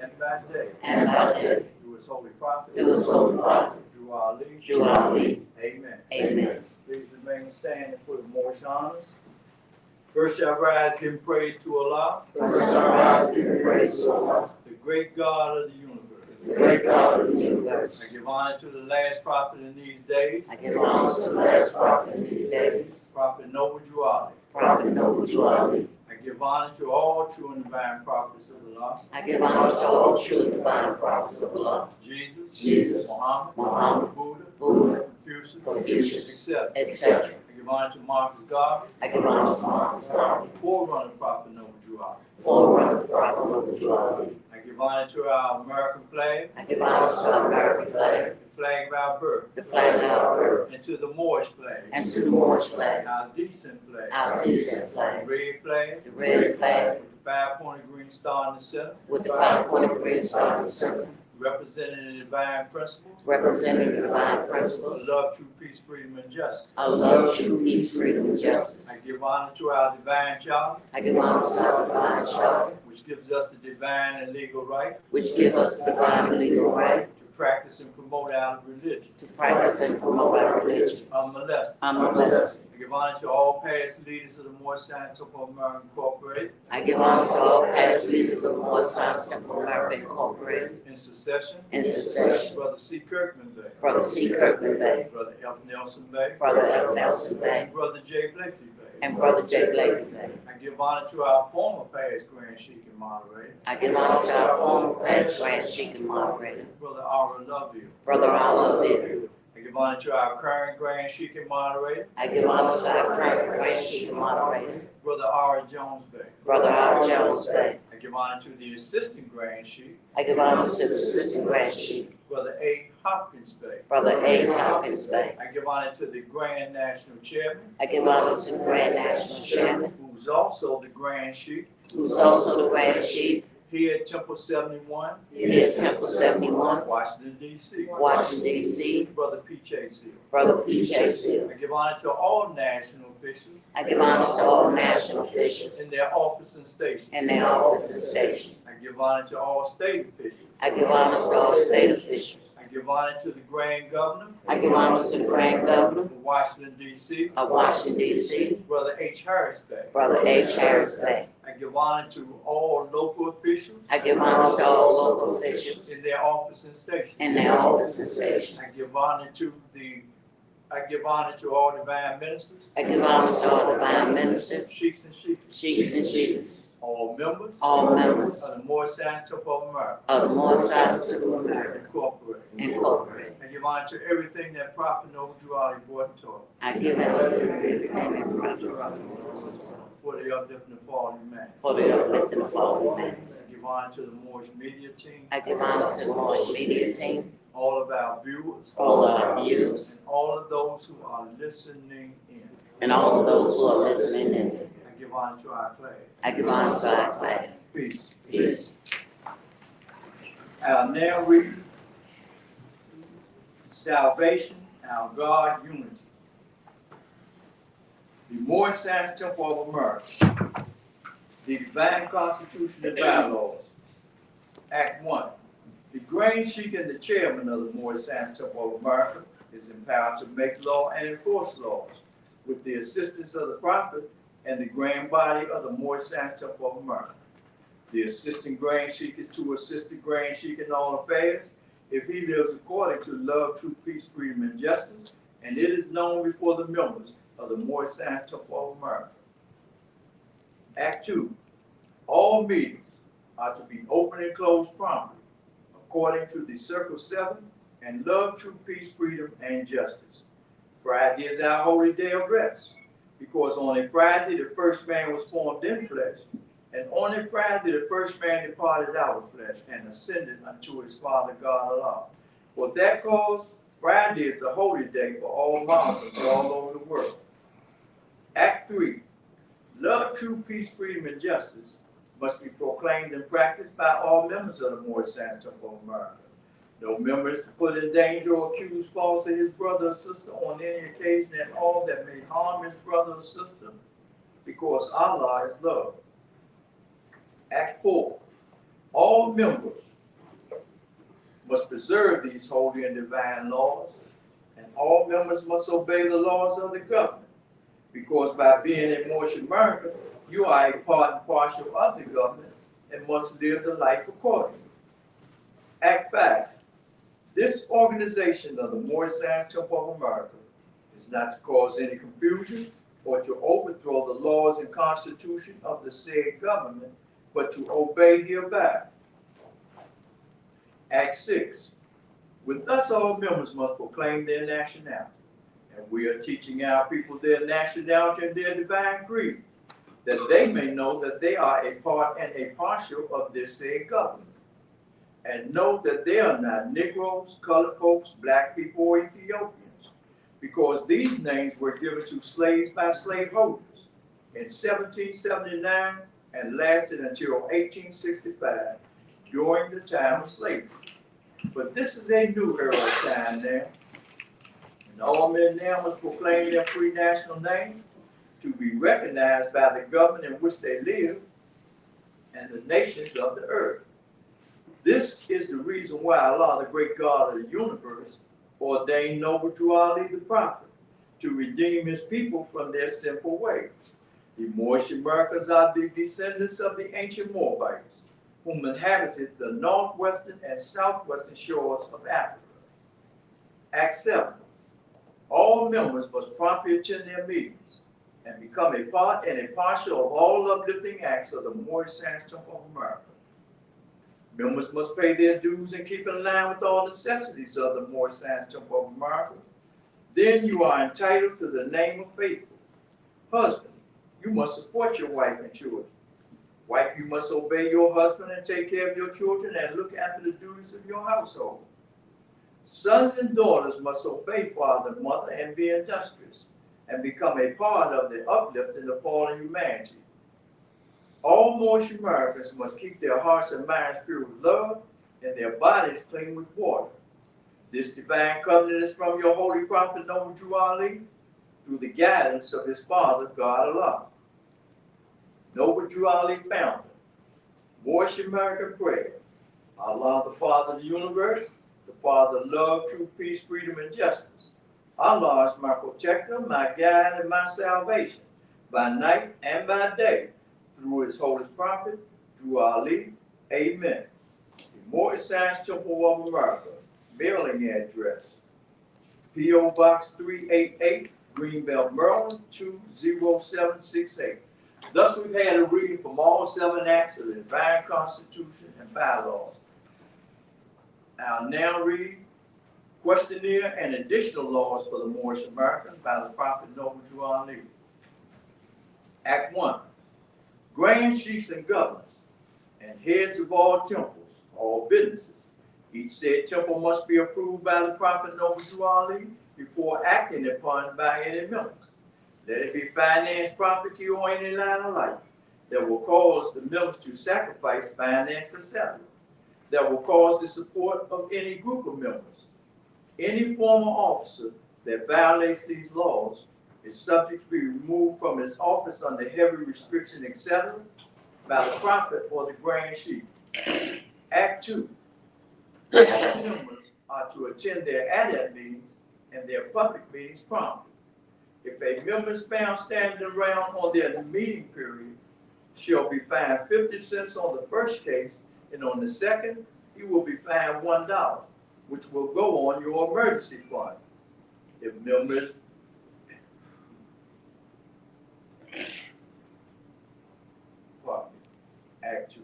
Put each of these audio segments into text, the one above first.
and by day, and by day, through his holy prophet, through his holy prophet, through our lead. through our lead. Amen. Amen. Please remain standing for the Moorish honors. First shall rise giving praise to Allah, First shall rise giving praise to Allah, the great God of the universe. the great God of the universe. I give honor to the last prophet in these days, I give honor to the last prophet in these days, Prophet Noble Juali. Prophet Noble Juali. I give honor to all true and divine prophets of Allah, I give honor to all true and divine prophets of Allah, Jesus, Muhammad, Muhammad, Buddha, Buddha, Confucius, Confucius, etc. etc. I give honor to Marcus Garvey, I give honor to Marcus Garvey, forerunner of Prophet Noble Juali. forerunner of Prophet Noble Juali. I give honor to our American flag, I give honor to our American flag, the flag of our birth, the flag of our birth, and to the Moorish flag, and to the Moorish flag, our decent flag, our decent the flag, red flag, the red flag, with the five-pointed green star in the center, with the five-pointed green star in the center, representing the divine principles representing the divine of principles love, truth, peace, freedom, and justice. of love, truth, peace, freedom, and justice. I give honor to our divine charter, I give honor to our divine charter, which gives us the divine and legal right which gives us the divine and legal right to practice and promote our religion to practice and promote our religion unmolested. unmolested. I give honor to all past leaders of the Moorish Science Temple of America Incorporated I give honor to all past leaders of the Moorish Science Temple of America Incorporated in succession, in succession, Brother C. Kirkman Bay, Brother C. Kirkman Bay, Brother F. Nelson Bay, Brother F. Nelson Bay, and Brother J. Blakely Bay. and Brother J. Blakely Bay. I give honor to our former past Grand Sheik and moderator, I give honor to our former past Grand Sheik and moderator, Brother Aura Loveville. Brother Allah Livy. I give honor to our current Grand Sheik and moderator, I give honor to our current Grand Sheik and moderator, Brother Aura Jones Bay. Brother R. Jones Bay. I give honor to the assistant Grand Sheik, I give honor to the assistant Grand Sheik, Brother A. Hopkins Bay. Brother A. Hopkins Bay. I give honor to the Grand National Chairman, I give honor to the Grand National Chairman, who's also the Grand Sheik who's also the Grand Sheik here at Temple 71, here at Temple 71, Washington, D.C. Washington, D.C., Brother P.J. Seal. Brother P.J. Seal. I give honor to all national officials I give honor to all national officials in their office and station. and their office and station. I give honor to all state officials. I give honor to all state officials. I give honor to the Grand Governor I give honor to the Grand Governor of Washington, D.C., of Washington, D.C., Brother H. Harris Bay. Brother H. Harris Bay. I give honor to all local officials I give honor to all local officials in their office and station. and their office and station. I give honor to all divine ministers, I give honor to all divine ministers, sheiks and sheiks, sheiks and sheiks, all members all members of the Moorish Science Temple of America of the Moorish Science Temple of America Incorporated. Incorporated. I give honor to everything that Prophet Noble Juali brought and taught I give honor to everything that Prophet for the uplifting of all humanity. for the uplifting of all humanity. I give honor to the Moorish media team, I give honor to the Moorish media team, all of our viewers, all our viewers, and all of those who are listening in. and all of those who are listening in. I give honor to our class. I give honor to our class. Peace. Peace. I'll now read Salvation, Our God, Unity. The Moorish Science Temple of America. The Divine Constitution and Bylaws. Act 1. The Grand Sheik and the Chairman of the Moorish Science Temple of America is empowered to make law and enforce laws with the assistance of the Prophet and the Grand Body of the Moorish Science Temple of America. The Assistant Grand Sheik is to assist the Grand Sheik in all affairs if he lives according to love, truth, peace, freedom, and justice, and it is known before the members of the Moorish Science Temple of America. Act 2. All meetings are to be open and closed promptly, according to the Circle 7 and love, truth, peace, freedom, and justice. Friday is our holy day of rest, because on a Friday the first man was formed in flesh, and on a Friday the first man departed out of flesh and ascended unto his Father God Allah. For that cause, Friday is the holy day for all Muslims all over the world. Act 3. Love, truth, peace, freedom, and justice must be proclaimed and practiced by all members of the Moorish Science Temple of America. No member is to put in danger or accuse falsely his brother or sister on any occasion at all that may harm his brother or sister, because Allah is love. Act 4. All members must preserve these holy and divine laws, and all members must obey the laws of the government, because by being a Moorish American, you are a part and parcel of the government and must live the life accordingly. Act 5. This organization of the Moorish Science Temple of America is not to cause any confusion or to overthrow the laws and constitution of the said government, but to obey hereby. Act 6. With us, all members must proclaim their nationality, and we are teaching our people their nationality and their divine creed, that they may know that they are a part and a partial of this said government, and know that they are not Negroes, colored folks, black people, or Ethiopians, because these names were given to slaves by slaveholders in 1779 and lasted until 1865 during the time of slavery. But this is a new era of time now, and all men now must proclaim their free national name to be recognized by the government in which they live and the nations of the earth. This is the reason why Allah, the great God of the universe, ordained Noble Drew Ali the prophet to redeem his people from their sinful ways. The Moorish Americans are the descendants of the ancient Moabites, whom inhabited the northwestern and southwestern shores of Africa. Act 7. All members must promptly attend their meetings and become a part and a partial of all uplifting acts of the Moorish Science Temple of America. Members must pay their dues and keep in line with all necessities of the Moorish Science Temple of America. Then you are entitled to the name of faithful. Husband, you must support your wife and children. Wife, you must obey your husband and take care of your children and look after the duties of your household. Sons and daughters must obey father and mother and be industrious and become a part of the uplifting of fallen humanity. All Moorish Americans must keep their hearts and minds pure with love and their bodies clean with water. This divine covenant is from your holy prophet Noble Drew Ali through the guidance of his father, God Allah. Noble Drew Ali founder, Moorish American prayer. Allah, the Father of the universe, the Father of love, truth, peace, freedom, and justice. Allah is my protector, my guide, and my salvation, by night and by day, through his holy prophet, Drew Ali. Amen. The Moorish Science Temple of America, mailing address, P.O. Box 388, Greenbelt, Maryland, 20768. Thus, we've had a reading from all 7 acts of the divine constitution and bylaws. I'll now read questionnaire and additional laws for the Moorish Americans by the Prophet Noble Drew Ali. Act 1. Grand sheikhs and governors and heads of all temples, all businesses. Each said temple must be approved by the Prophet Noble Drew Ali before acting upon by any members. Let it be finance, property, or any line of life that will cause the members to sacrifice finance, etc., that will cause the support of any group of members. Any former officer that violates these laws is subject to be removed from his office under heavy restriction, etc., by the prophet or the grand sheikh. Act 2. All members are to attend their adat meetings and their public meetings promptly. If a member is found standing around on their meeting period, shall be fined 50 cents on the first case, and on the second, he will be fined $1, which will go on your emergency fund. If members Act 2.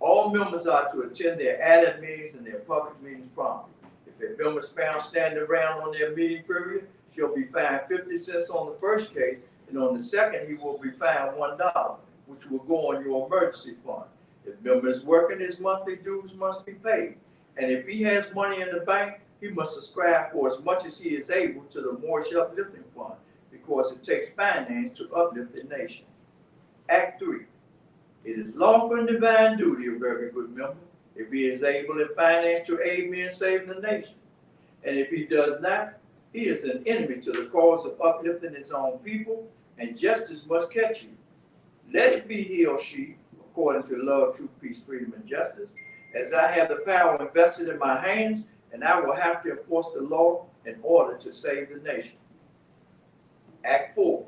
All members are to attend their added meetings and their public meetings promptly. If a member is found standing around on their meeting period, shall be fined 50 cents on the first case, and on the second, he will be fined $1, which will go on your emergency fund. If member is working, his monthly dues must be paid. And if he has money in the bank, he must subscribe for as much as he is able to the Moorish Uplifting Fund, because it takes finance to uplift the nation. Act 3. It is lawful and divine duty of every good member, if he is able in finance, to aid me in saving the nation. And if he does not, he is an enemy to the cause of uplifting his own people, and justice must catch you. Let it be he or she, according to love, truth, peace, freedom, and justice, as I have the power invested in my hands, and I will have to enforce the law in order to save the nation. Act 4.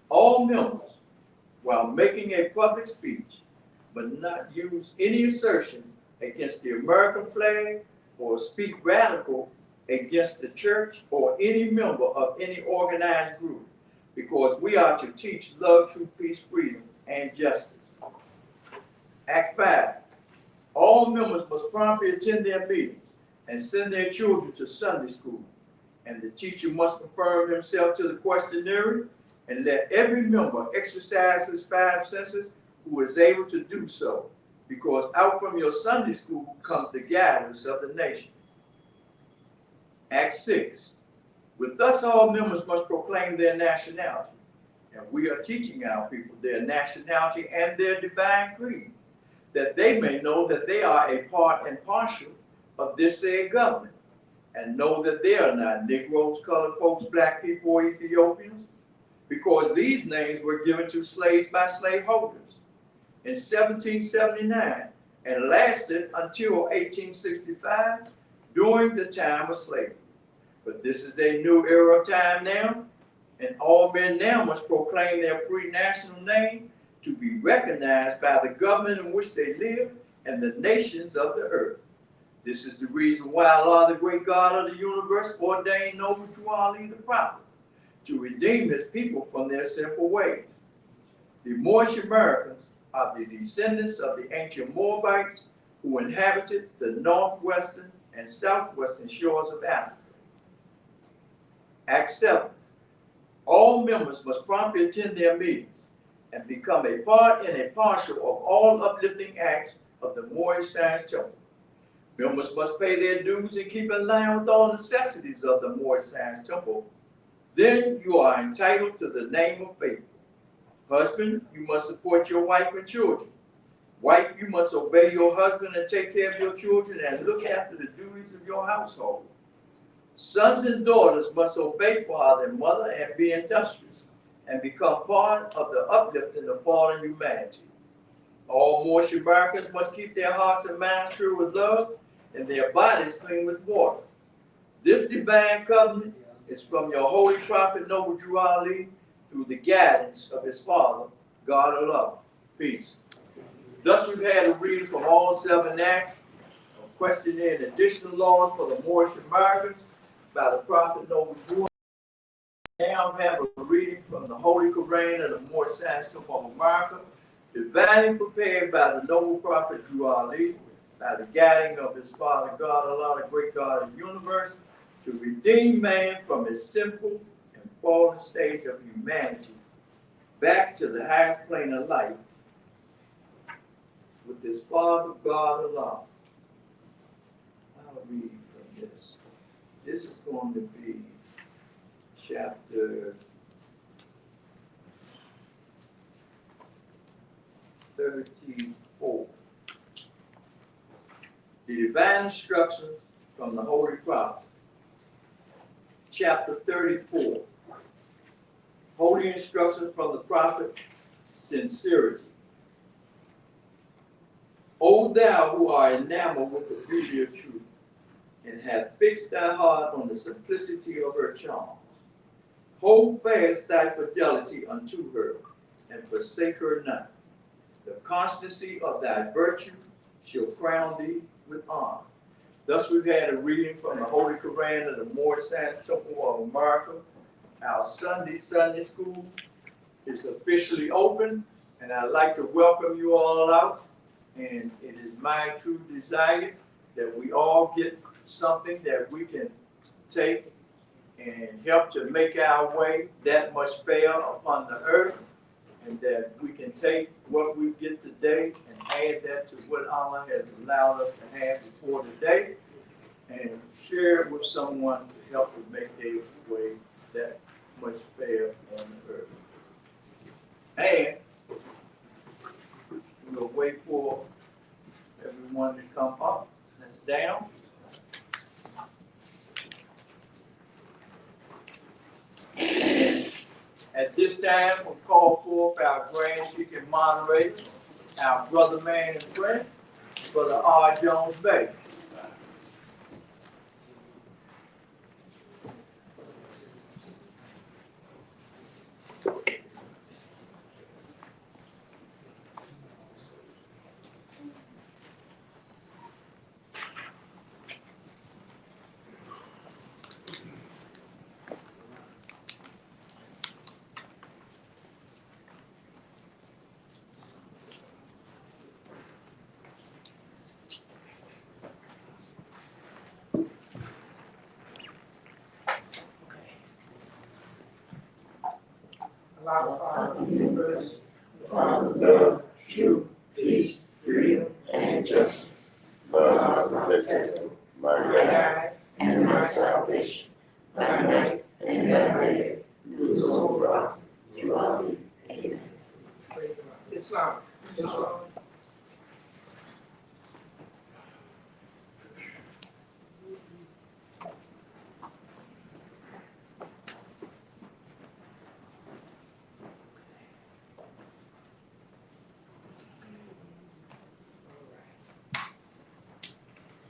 All members, while making a public speech, but not use any assertion against the American flag or speak radical against the church or any member of any organized group, because we are to teach love, truth, peace, freedom, and justice. Act 5. All members must promptly attend their meetings and send their children to Sunday school, and the teacher must confirm himself to the questionnaire and let every member exercise his 5 senses who is able to do so, because out from your Sunday school comes the guidance of the nation. Act 6. With us, all members must proclaim their nationality, and we are teaching our people their nationality and their divine creed, that they may know that they are a part and parcel of this said government, and know that they are not Negroes, colored folks, black people, or Ethiopians, because these names were given to slaves by slaveholders in 1779 and lasted until 1865 during the time of slavery. But this is a new era of time now, and all men now must proclaim their free national name to be recognized by the government in which they live and the nations of the earth. This is the reason why Allah, the great God of the universe, ordained Noble Drew Ali the prophet to redeem his people from their sinful ways. The Moorish Americans are the descendants of the ancient Moabites who inhabited the northwestern and southwestern shores of Africa. Act 7. All members must promptly attend their meetings and become a part and a partial of all uplifting acts of the Moorish Science Temple. Members must pay their dues and keep in line with all necessities of the Moorish Science Temple. Then you are entitled to the name of faithful. Husband, you must support your wife and children. Wife, you must obey your husband and take care of your children and look after the duties of your household. Sons and daughters must obey father and mother and be industrious and become part of the uplifting of fallen humanity. All Moorish Americans must keep their hearts and minds pure with love and their bodies clean with water. This divine covenant is from your holy prophet Noble Drew Ali through the guidance of his father, God of love. Peace. Thus we've had a reading from all 7 acts of questioning additional laws for the Moorish Americans by the prophet Noble Drew. Now we have a reading from the Holy Koran of the Moorish Science Temple of America, divinely prepared by the noble prophet Drew Ali, by the guiding of his father, God Allah, the great God of the universe, to redeem man from his simple and fallen stage of humanity back to the highest plane of life with his father, God Allah. I'll read from this. This is going to be chapter 34. The divine instructions from the Holy Prophet. Chapter 34. Holy instructions from the prophet, sincerity. O thou who art enamored with the beauty of truth, and have fixed thy heart on the simplicity of her charms, hold fast thy fidelity unto her, and forsake her not. The constancy of thy virtue shall crown thee with honor. Thus we've had a reading from the Holy Koran of the Moorish Science Temple of America. Our Sunday school is officially open, and I'd like to welcome you all out. And it is my true desire that we all get something that we can take and help to make our way that much fair upon the earth, and that we can take what we get today and add that to what Allah has allowed us to have before today, and share it with someone to help to make their way that much fair on the earth. And we'll wait for everyone to come up. That's down. At this time, we'll call forth our grand chief and moderator, our brother, man, and friend, for the R. Jones Bay. Father, universe, Father, love, truth, peace, freedom, and justice. Love is my protector, my guide, and my salvation. By night and by day, through the whole rock, throughout me. Amen. Islam. Islam.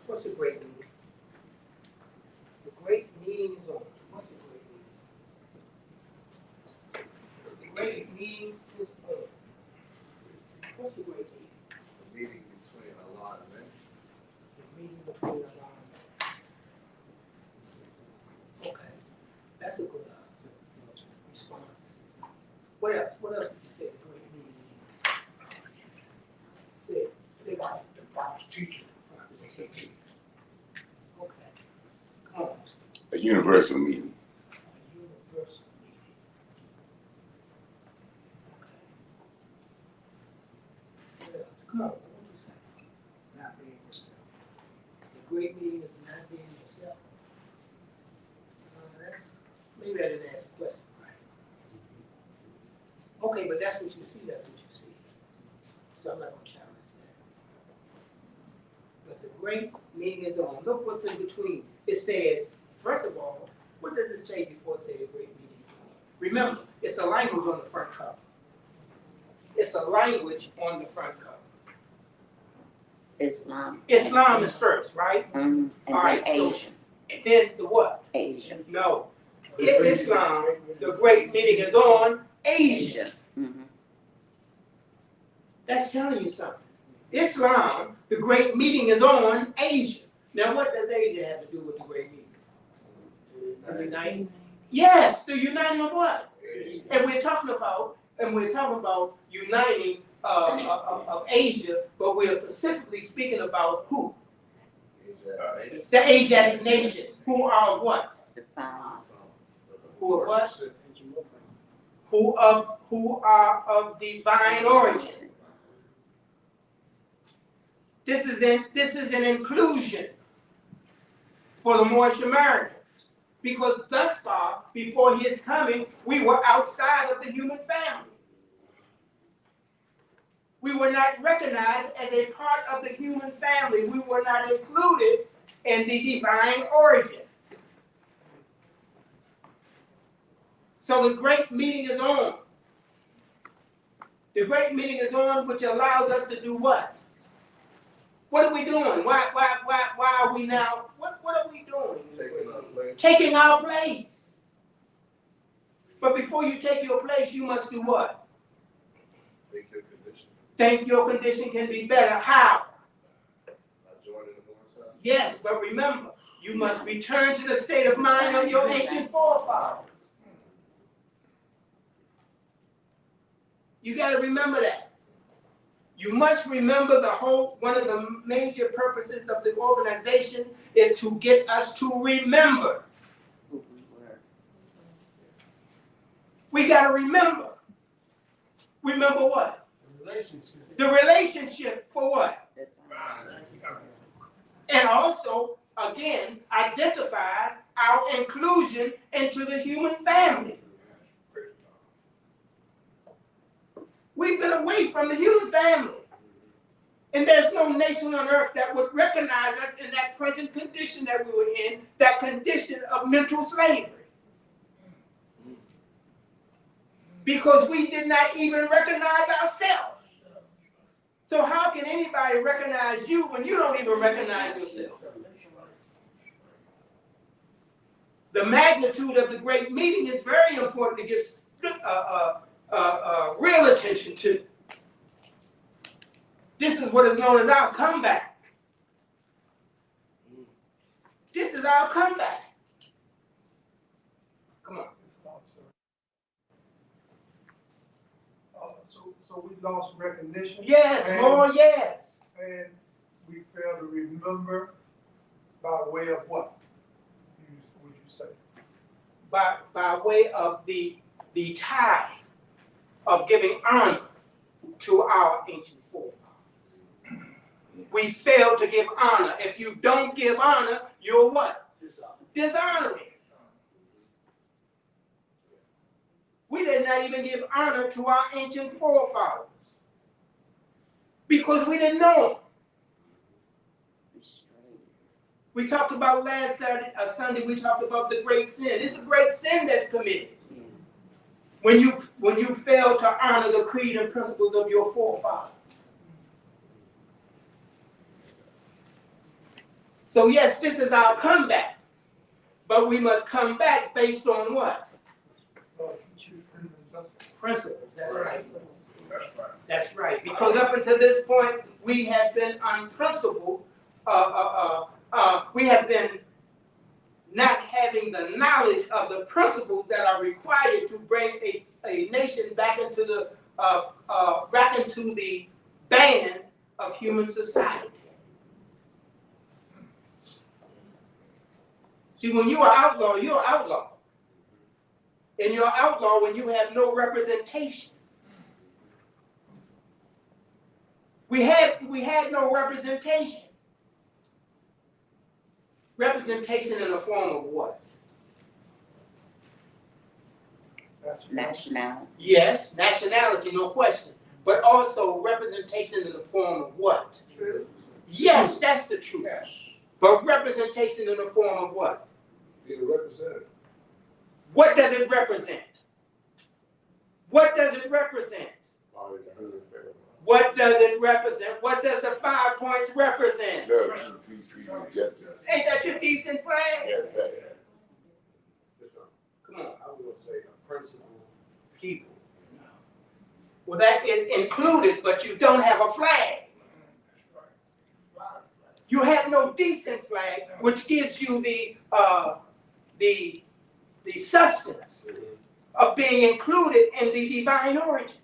What's a great meeting? The great meeting is on. What's the great meeting? The great meeting is on. What's the great meeting? The meeting between Allah and man. The meeting between Allah and man. Okay, that's a good response. What else? What else would you say the great meeting is? Say what? The prophet's teaching. Okay. Come on. A universal meeting. A universal meeting. Okay. What else? Come on. What would you say? Not being yourself. The great meeting is not being yourself. That's, maybe I didn't ask the question right. Okay, but that's what you see. That's what you see. So I'm not going to challenge that. But the great meeting is on. Look what's in between. It says, first of all, what does it say before it says the great meeting is on? Remember, it's a language on the front cover. It's a language on the front cover. Islam. Islam is first, right? And All right, then so- Asian. And then the what? Asian. No. In Islam, the great meeting is on Asia. Mm-hmm. That's telling you something. Islam, the great meeting is on Asia. Now, what does Asia have to do with the great meeting? Uniting. Yes, the uniting of what? And we're talking about uniting of Asia, but we're specifically speaking about who? The Asiatic nations. Who are what? The found. Who are what? Who are of divine origin. This is an inclusion for the Moorish Americans. Because thus far, before his coming, we were outside of the human family. We were not recognized as a part of the human family. We were not included in the divine origin. So the great meeting is on. The great meeting is on, which allows us to do what? What are we doing? Why are we now? What are we doing? Taking our place. Taking our place. But before you take your place, you must do what? Make your condition. Think your condition can be better. How? By joining the Moorish side. Yes, but remember, you must return to the state of mind of your ancient forefathers. You got to remember that. You must remember one of the major purposes of the organization is to get us to remember. Who we were. We got to remember. Remember what? Relationship. The relationship for what? The found. And also, again, identifies our inclusion into the human family. We've been away from the human family. And there's no nation on earth that would recognize us in that present condition that we were in, that condition of mental slavery. Because we did not even recognize ourselves. So how can anybody recognize you when you don't even recognize yourself? The magnitude of the great meeting is very important to give real attention to. This is what is known as our comeback. This is our comeback. Come on. So we lost recognition. Yes, and, more yes. And we fail to remember by way of what? Would you say? By way of the tie of giving honor to our ancient forefathers. We fail to give honor. If you don't give honor, you're what? Dishonoring. We did not even give honor to our ancient forefathers because we didn't know them. We talked about last Sunday, we talked about the great sin. It's a great sin that's committed. When you fail to honor the creed and principles of your forefathers. So yes, this is our comeback. But we must come back based on what? Principles. That's right. That's right. Because up until this point, we have been unprincipled. We have been not having the knowledge of the principles that are required to bring a nation back into the band of human society. See, when you are outlaw, you're outlaw. And you're outlaw when you have no representation. We had no representation. Representation in the form of what? Nationality. Yes, nationality, no question. But also representation in the form of what? Truth. Yes, that's the truth. Yes. But representation in the form of what? Being a representative. What does it represent? What does it represent? What does it represent? What does the 5 points represent? Love, truth, peace, freedom, and justice. Ain't that your decent flag? Yes, right. Come on. I was going to say a principled people. Well, that is included, but you don't have a flag. You have no decent flag, which gives you the substance of being included in the divine origin.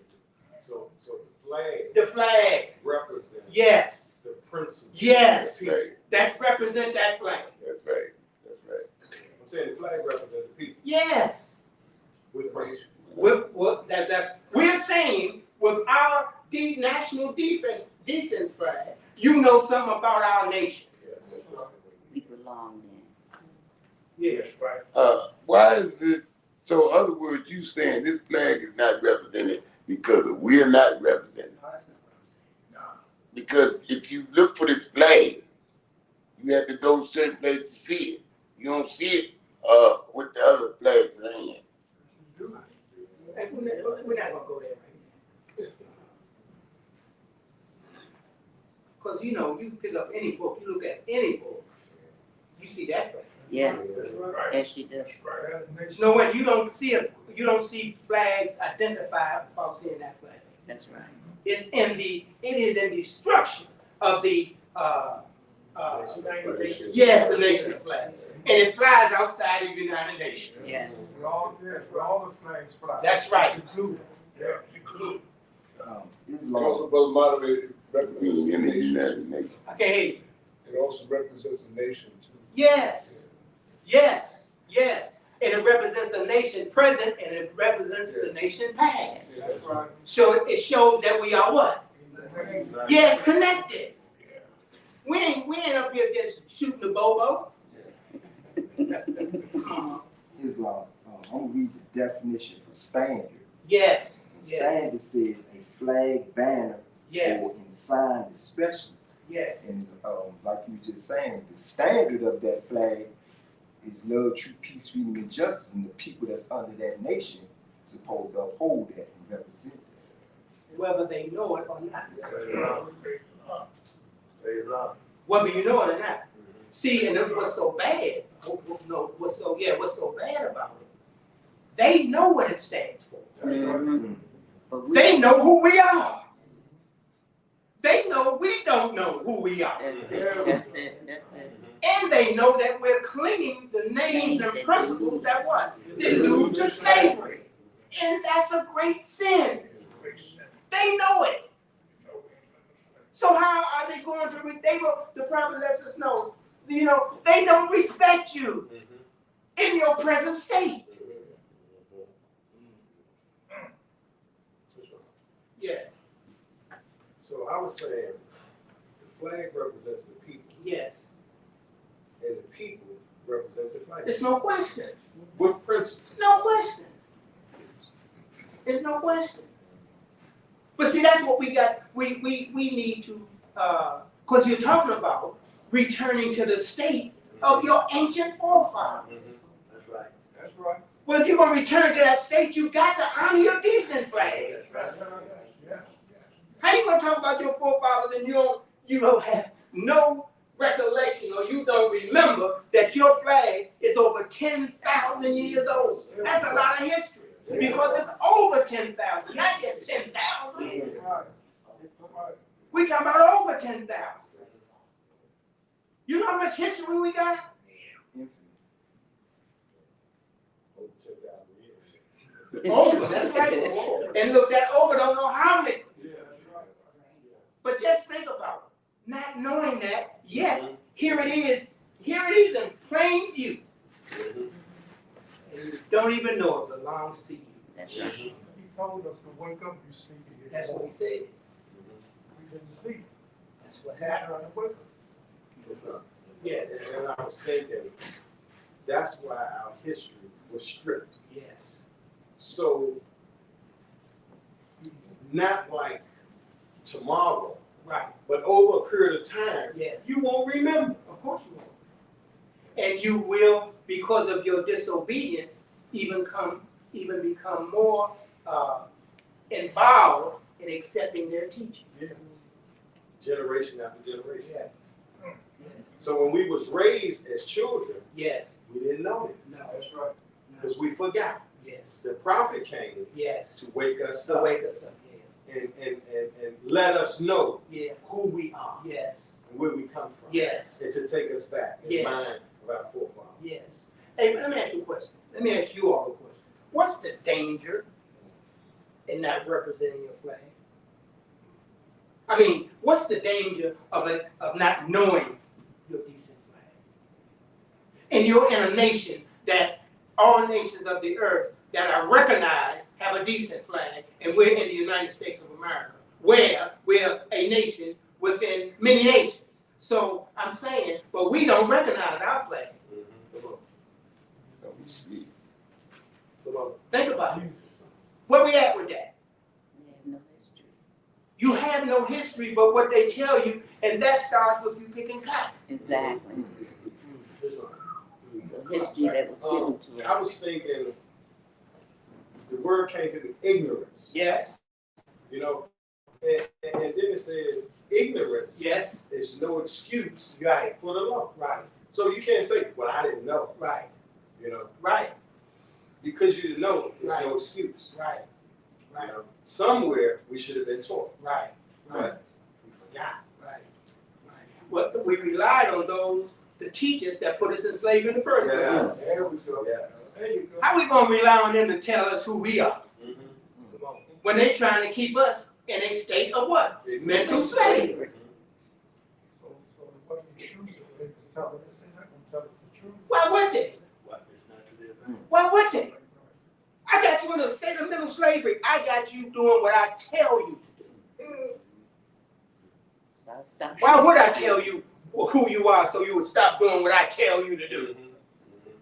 So the flag. The flag. Represents. Yes. The principle. Yes. That's right. That represent that flag. That's right. That's right. I'm saying the flag represents the people. Yes. With principle. We're saying with our national decent flag, you know something about our nation. We belong in. Yes, right. Why is it, so in other words, you saying this flag is not represented because we're not represented? Because if you look for this flag, you have to go to certain place to see it. You don't see it with the other flags in hand. We're not going to go there right now. Because, you pick up any book, you look at any book, you see that flag. Yes. Yes, you do. No, when you don't see flags identified without seeing that flag. That's right. It is in the structure of the yes, the nation flag. And it flies outside of the United Nations. Yes. All the flags fly. That's right. Included. Yeah, it's included. It Islam. also, Brother Moderator, represents Being the in the nation. United Nations. Okay. It also represents a nation too. Yes. Yes. Yes. And it represents a nation present and it represents the nation past. That's right. So it shows that we are what? Yes, connected. We ain't up here just shooting the bobo. Islam. I'm gonna read the definition for standard. Yes. And Yes. standard says a flag, banner, Yes. or ensign especially. Yes. And like you were just saying, the standard of that flag is love, truth, peace, freedom, and justice, and the people that's under that nation supposed to uphold that and represent that. whether they know it or not. Say love. Whether you know it or not. See, and what's so bad, what's so bad about it, they know what it stands for. But we, They know who we are. They know we don't know who we are. that's it. And they know that we're clinging to names and principles that what? Delude to slavery. And that's a great sin. They know it. So how are they going to, the prophet lets us know, they don't respect you in your present state. Yes, So I was saying, the flag represents the people, yes. and the people represent the flag. There's no question. With principle. No question. There's no question. But see, that's what we got. We need to, because you're talking about returning to the state of your ancient forefathers. That's right. That's right. Well, if you're going to return to that state, you got to honor your decent flag. That's right. Yes. How you going to talk about your forefathers and you don't have no recollection or you don't remember that your flag is over 10,000 years old? That's a lot of history. Because it's over 10,000, not just 10,000. We're talking about over 10,000. You know how much history we got? Over 10,000 years. Over, that's right. And look, that over don't know how many. But just think about it. Not knowing that, yet, here it is in plain view. And you don't even know it belongs to you. That's right. He told us to wake up, you sleepy. That's what he said. We didn't sleep. That's what Trying happened. to wake up. Yeah. And I was thinking, that's why our history was stripped. Yes. So, not like tomorrow, Right. but over a period of time, Yes. you won't remember. Of course you won't. And you will, because of your disobedience, even become more involved in accepting their teaching. Yeah. Generation after generation. Yes. So when we was raised as children, Yes. we didn't know this. No. That's right. Because we forgot. Yes. The prophet came Yes. to wake us To up wake us up. and let us know Yeah. who we are Yes. and where we come from. Yes. And to take us back in Yes. mind of our forefathers. Yes. Hey, let me ask you a question. Let me ask you all a question. What's the danger in not representing your flag? I mean, what's the danger of not knowing your decent flag? And you're in a nation that all nations of the earth that are recognized have a decent flag, and we're in the United States of America, where we're a nation within many nations. So I'm saying, but we don't recognize our flag. Let me see. Think about it. Where we at with that? We have no history. You have no history but what they tell you, and that starts with you picking cotton. Exactly. So history that was given to I us. was thinking, the word came to me, ignorance. Yes, You know, and then it says ignorance yes, is no excuse right, for the law. right, So you can't say, well, I didn't know. right, You know, right, because you didn't know, it's Right. no excuse. right, You right, know, somewhere we should have been taught, right, right, but we forgot. right. Well, we relied on the teachers that put us in slavery in the first place. Yes. There we go. Yes. There you go. How we gonna rely on them to tell us who we are Mm-hmm. when they trying to keep us in a state of what? Mental slavery. So it wasn't the truth, they was telling us, they're not gonna tell us the truth. Why would they? Why would they? I got you in a state of mental slavery. I got you doing what I tell you to do. So I'll stop. Why would I tell you who you are so you would stop doing what I tell you to do?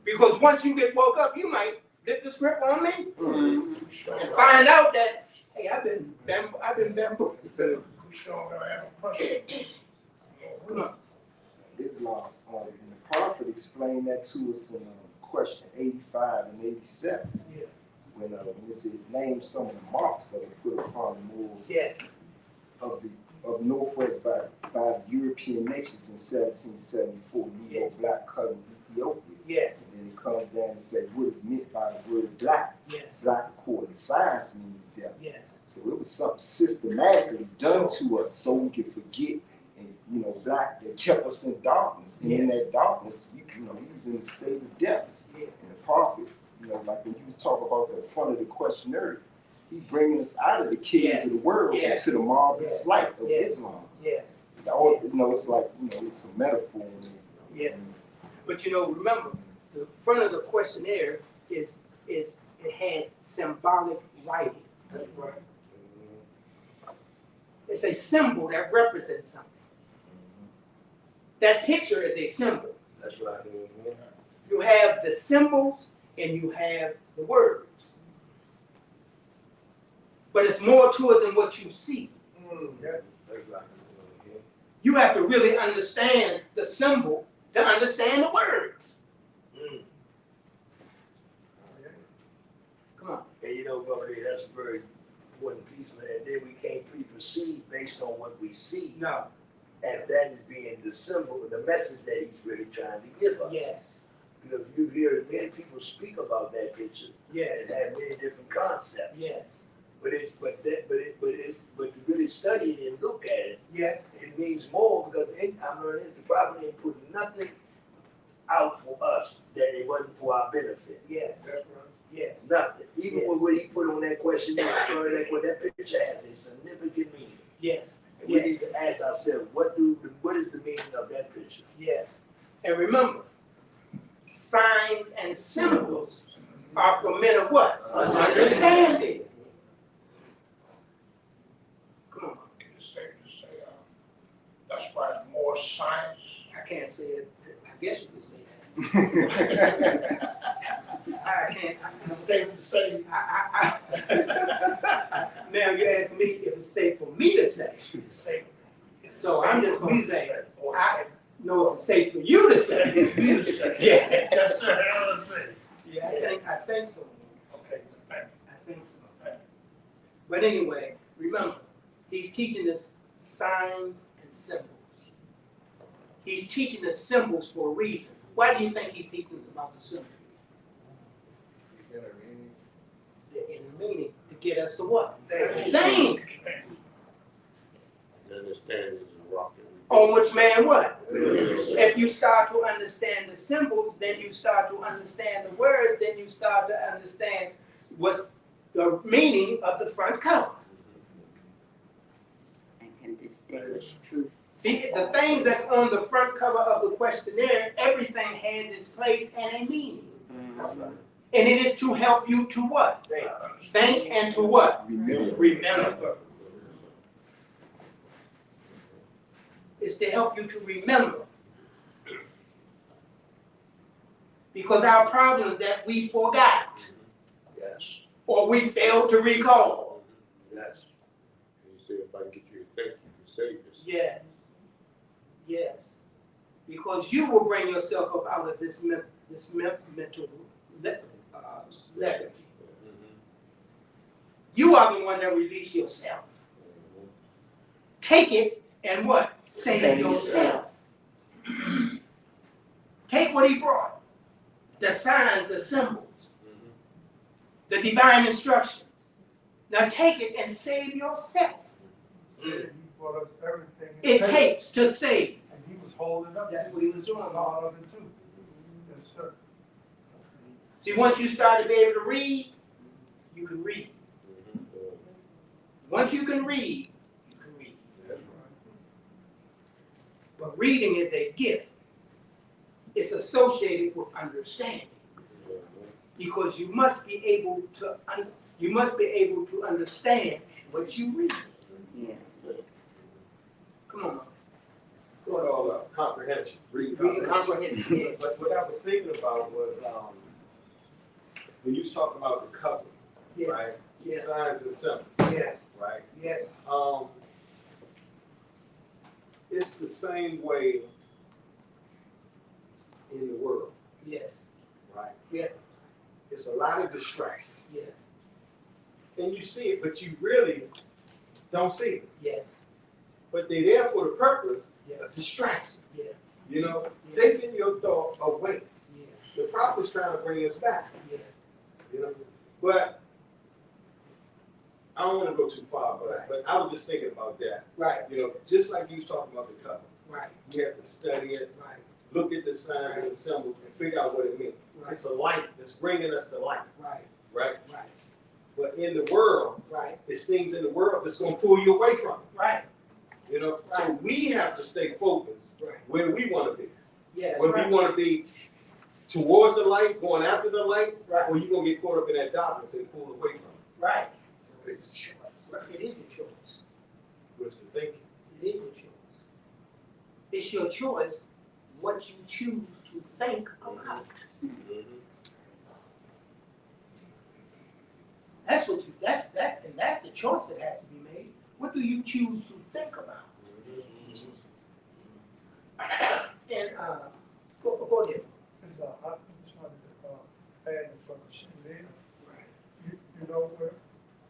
Because once you get woke up, you might flip the script on me and find out that, hey, I've been bamboozled. We sure gonna have a pressure. Come on. Islam, and the prophet explained that to us in question 85 and 87. Yeah. when it says name some of the marks that were put upon the Moors Yes. of Northwest by the European nations in 1774, Negro, black, colored, Ethiopia. Yeah. And then it comes down and say what is meant by the word black. Yes. Black according to science means death. Yes. So it was something systematically done to us so we could forget, and black that kept us in darkness. And in that darkness, he was in a state of death. Yeah. And the prophet, like when you was talking about the front of the questionnaire, he bringing us out of the caves of the world into the marvelous light of Islam. Yes. It's like, it's a metaphor. Yeah. But remember, the front of the questionnaire it has symbolic writing. That's right. It's a symbol that represents something. That picture is a symbol. That's right. You have the symbols and you have the words. But it's more to it than what you see. That's right. You have to really understand the symbol to understand the words. Come on. And Brother Lee, that's a very important piece, man. And then we can't pre-perceive based on what we see. No. As that is being the symbol, the message that he's really trying to give us. Yes. Because you hear many people speak about that picture. Yes. And have many different concepts. Yes. But to really study it and look at it, Yes. it means more because I'm learning the prophet didn't put nothing out for us that it wasn't for our benefit. Yes. That's right. Yes. Nothing. Even with what he put on that questionnaire, that picture has a significant meaning. Yes. And we need to ask ourselves, what is the meaning of that picture? Yes. And remember, signs and symbols are for men of what? Understanding. Come on. It's safe to say that's why it's more science. I can't say it. I guess you could say that. I can't. It's safe to say. Now you ask me if it's safe for me to say. So I'm just going to say, I know if it's safe for you to say. Yeah. That's the hell of the thing. Yeah, I think so. Okay, thank I think so. But anyway, remember, he's teaching us signs and symbols. He's teaching us symbols for a reason. Why do you think he's teaching us about the symbols? The inner meaning to get us to what? Think. Understand is a rocket. On which man what? If you start to understand the symbols, then you start to understand the words, then you start to understand what's the meaning of the front cover. And can distinguish truth. See, the things that's on the front cover of the questionnaire, everything has its place and a meaning. And it is to help you to what? Think and to what? Remember. It's to help you to remember. Because our problem is that we forgot. Yes. Or we failed to recall. Yes. You say if I can get you to think, you can save yourself. Yes. Yes. Because you will bring yourself up out of this mental lethargy. You are the one that release yourself. Take it and what? Save yourself. Take what he brought. The signs, the symbols, the divine instructions. Now take it and save yourself. He brought us everything. It takes to save. And he was holding up. That's what he was doing. All of it too. Yes, sir. See, once you start to be able to read, you can read. Once you can read, you can read. But reading is a gift. It's associated with understanding. Because you must be able to understand what you read. Yes. Come on. It's called comprehension. Reading comprehension. Yeah. But what I was thinking about was when you was talking about the cover, Yeah. right? Yeah. Signs and symbols, Yes. right? Yes. It's the same way in the world, Yes. right? Yeah. It's a lot of distractions. Yes. and you see it, but you really don't see it. Yes, But they're there for the purpose yeah, of distraction. yeah, You know, yeah, taking your thought away. yeah, The prophet's trying to bring us back. yeah. You know, but I don't want to go too far, but I was just thinking about that. Right, You know, just like you was talking about the covenant, right, we have to study it, right, look at the signs and the symbols, and figure out what it means. right, It's a light that's bringing us the light, right, right? right, But in the world, right, it's things in the world that's going to pull you away from it. right, You know, so Right. we have to stay focused right. where we want to be. Yeah, that's Where right. we want to be towards the light, going after the light, Right. or you're going to get caught up in that darkness and pulled away from it. Right. So it's a choice. Right. It is your choice. What's the thinking? It is your choice. It's your choice what you choose to think about. That's what you, that's the choice that has to be made. What do you choose to think about? And, go ahead. I just wanted to add from Shannon. Right. You know, where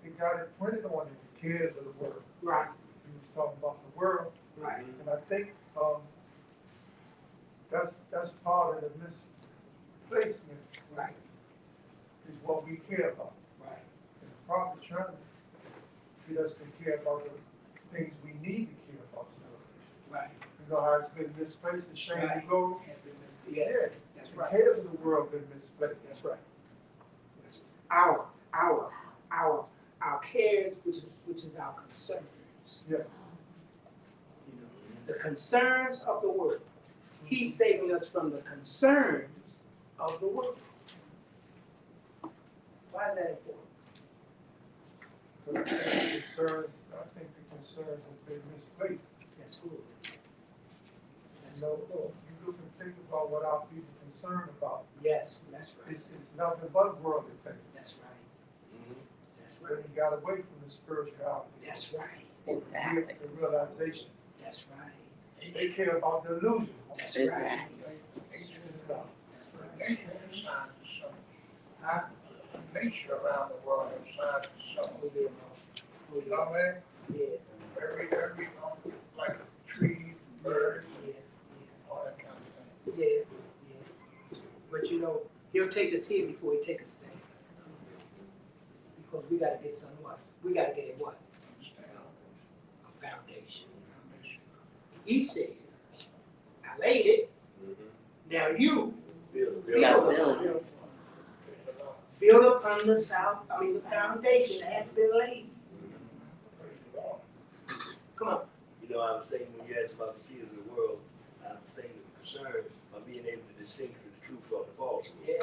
it got it printed on it, the cares of the world. Right, He was talking about the world, right, and I think that's part of the misplacement right, is what we care about. right, And the prophet trying to get us to care about the things we need to care about. So, right. you know how it's been misplaced, the shame Right. and glory? Yeah, that's The right. cares of the world been misplaced. That's right. That's right. Our cares, which is our concerns. Yeah. You know, the concerns of the world. He's saving us from the concerns of the world. Why is that important? But the concerns, I think the concerns have been misplaced. That's good. You know, you look and think about what our people are concerned about. Yes, that's right. It's nothing but worldly things. That's right. That's But right. you got away from the spirituality. That's right. Exactly. The realization. That's right. They care about the illusion. That's right. Exactly. Nature has signs and symbols. Huh? Nature around the world has signs and symbols. You know what I mean? Yeah, Every like trees, birds, yeah, all that kind of thing. yeah, yeah. But you know, he'll take us here before he take us there. Because we gotta get some what? We gotta get a what? Understand? A foundation. He said, I laid it. Now you build upon the the foundation that has been laid. Come on. You know, I was thinking when you asked about the keys of the world, I was thinking the concerns of being able to distinguish the truth from the false. Yeah.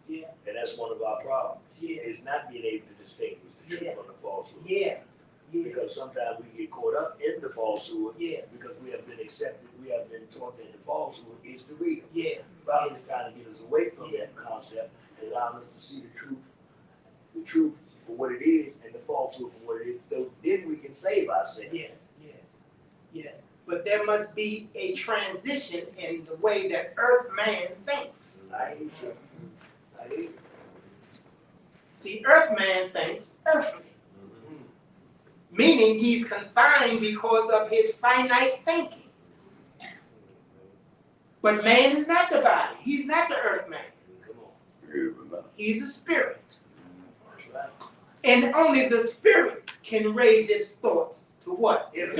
Yeah. And that's one of our problems, Yeah. is not being able to distinguish the truth Yeah. from the falsehood. Yeah. Yeah. Because sometimes we get caught up in the falsehood Yeah. because we have been accepted, we have been taught that the falsehood is the real. Yeah. Probably trying to get us away from that concept and allowing us to see the truth for what it is and the falsehood for what it is. So then we can save ourselves. Yes, yes, yes. But there must be a transition in the way that earth man thinks. I hate you. I hate you. See, earth man thinks earthly, meaning he's confined because of his finite thinking. But man is not the body. He's not the earth man. Come on. He's a spirit. That's right. And only the spirit can raise its thoughts to what? If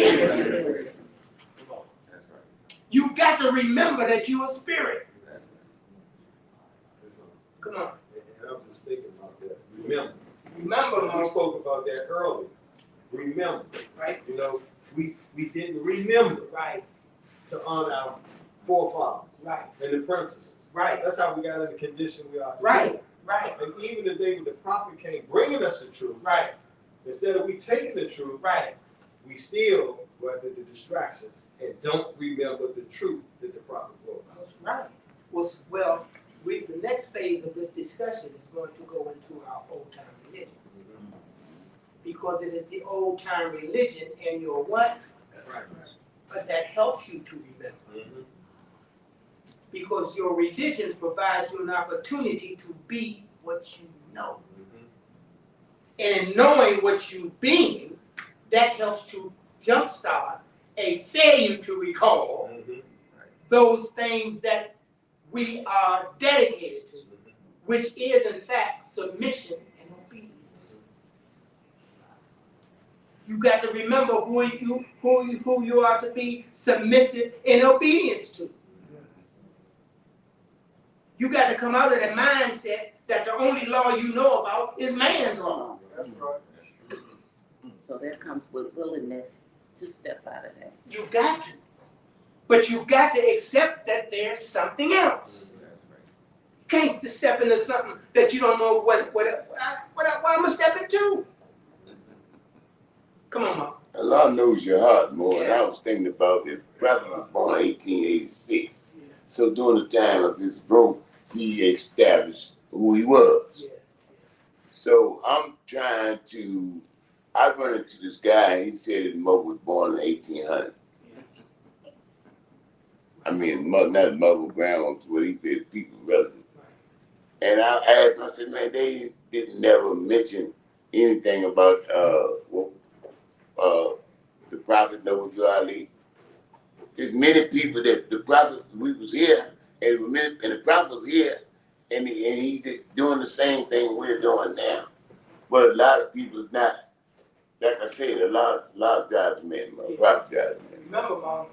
come on. You got to remember that you're a spirit. Come on. And I'm just thinking about that. Remember, Remember, we Lord. spoke about that earlier. Remember, Right? you know, we didn't remember Right. to honor our forefathers Right. and the principles. Right. That's how we got in the condition we are today. Right. Right. And even the day when the prophet came bringing us the truth, Right. instead of we taking the truth, Right. we still go after the distraction and don't remember the truth that the prophet brought. That's right. Well, the next phase of this discussion is going to go into our old time religion. Because it is the old time religion and your what? Right. But that helps you to remember. Because your religion provides you an opportunity to be what you know. And in knowing what you've been, that helps to jumpstart a failure to recall those things that we are dedicated to, which is in fact submission and obedience. You got to remember who you are to be submissive in obedience to. You got to come out of that mindset that the only law you know about is man's law. That's right. So that comes with willingness to step out of that. You got to. But you got to accept that there's something else. You can't just step into something that you don't know what I'm going to step into. Come on, Mom. Allah knows your heart more. And I was thinking about this. Prophet was born in 1886. So during the time of his growth, he established who he was. So I'm trying to, I run into this guy, he said his mother was born in 1800. I mean, not his mother, grandma, what he said, people relatives. And I asked him, I said, man, they didn't never mention anything about the prophet Noah Ali. There's many people that the prophet, we was here, and the prophet was here, and he's doing the same thing we're doing now. But a lot of people is not. Like I said, a lot of drives men, prophet drives men. Remember, Mom,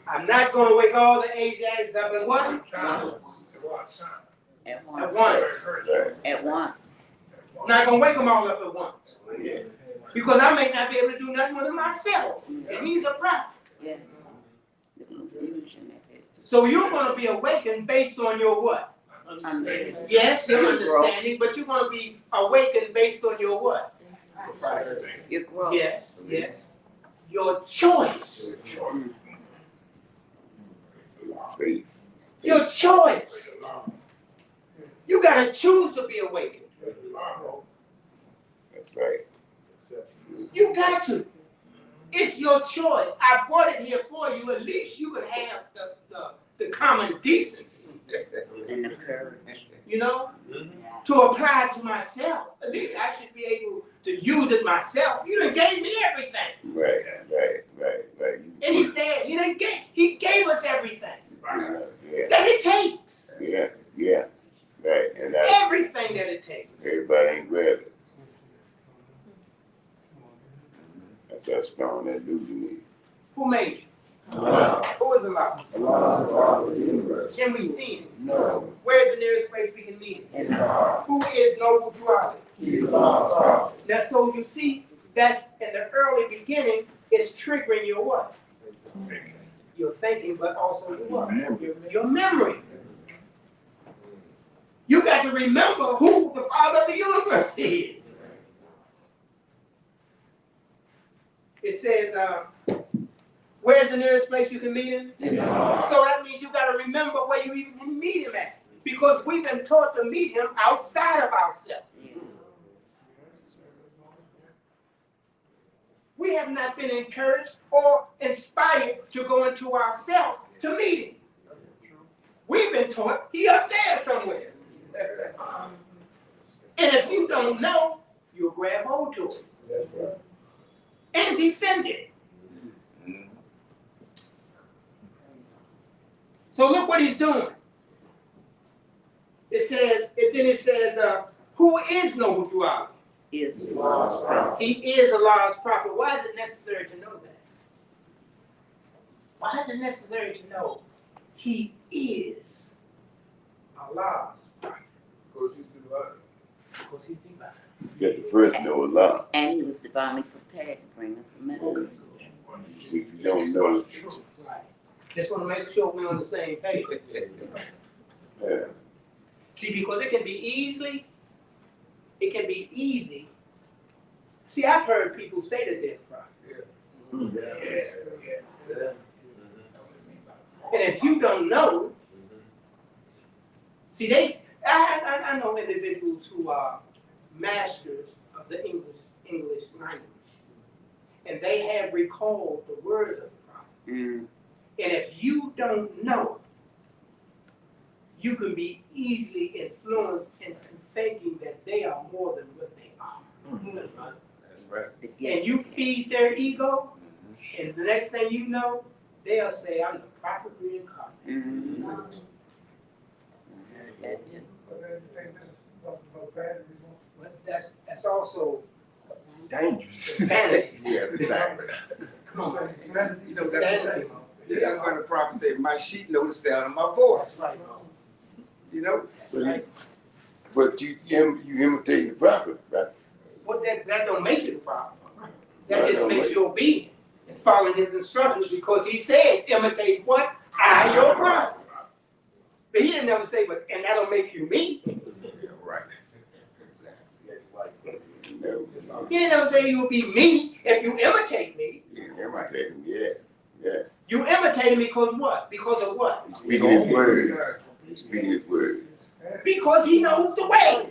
I'm not going to wake all the Asiatics up at what? At once. At once. Right. At once. I'm not going to wake them all up at once. Yeah. Because I may not be able to do nothing with them myself. And he's a prophet. Yes. The confusion that they do. So you're going to be awakened based on your what? Understand. Yes, your Your growth. understanding, but you're going to be awakened based on your what? Your growth. Yes, yes. Your choice. Faith. Your choice. You got to choose to be awakened. That's right. You got to. It's your choice. I brought it here for you. At least you can have the common decency, And the courage. you know, to apply it to myself. At least I should be able to use it myself. You done gave me everything. Right. And he said, he gave us everything Yeah. that it takes. Yeah. Right. And Everything that it takes. everybody ain't grab it. That's how strong that illusion is. Who made you? Allah. Who is Allah? Allah, the Father of the universe. Can we see him? No. Where's the nearest place we can meet him? And the heart. Who is noble duality? He is Allah's prophet. Now, so you see, that's in the early beginning, it's triggering your what? Your thinking, but also your what? Your memory. You got to remember who the Father of the universe is. It says, where's the nearest place you can meet him? So that means you got to remember where you even can meet him at. Because we've been taught to meet him outside of ourselves. We have not been encouraged or inspired to go into ourselves to meet him. We've been taught he up there somewhere. And if you don't know, you'll grab hold to it. And defend it. So look what he's doing. It says, who is noble duality? Is Allah's prophet. He is Allah's prophet. Why is it necessary to know that? Why is it necessary to know he is Allah's prophet? Because he's divine. Because he's divine. You got to first know Allah. And he was divinely prepared to bring us a message. If you don't know, Right. Just want to make sure we're on the same page. yeah. See, because it can be easy. See, I've heard people say that they're prophet. Yeah. And if you don't know, see, I know individuals who are masters of the English language, and they have recalled the words of the prophet. And if you don't know, you can be easily influenced into thinking that they are more than what they are. That's right. That's right. and you feed their ego, and the next thing you know, they'll say, I'm the prophet reincarnated. That too. But everything that's bad, we want. But that's also Dangerous. insanity. Yeah, exactly. Come on. Insanity. You know, that's Insanity. that's why the prophet said, my sheep know the sound of my voice. That's right. You know? That's right. But you imitate the prophet, right? What that don't make you the prophet. That just makes you obedient and following his instructions because he said, imitate what? I your prophet. But he didn't ever say, but and that'll make you me. Yeah, right. That's right. No. He didn't ever say you'll be me if you imitate me. Yeah, imitate him, yeah. You imitate him because what? Because of what? Speak his word. Speak his word. Because he knows the way.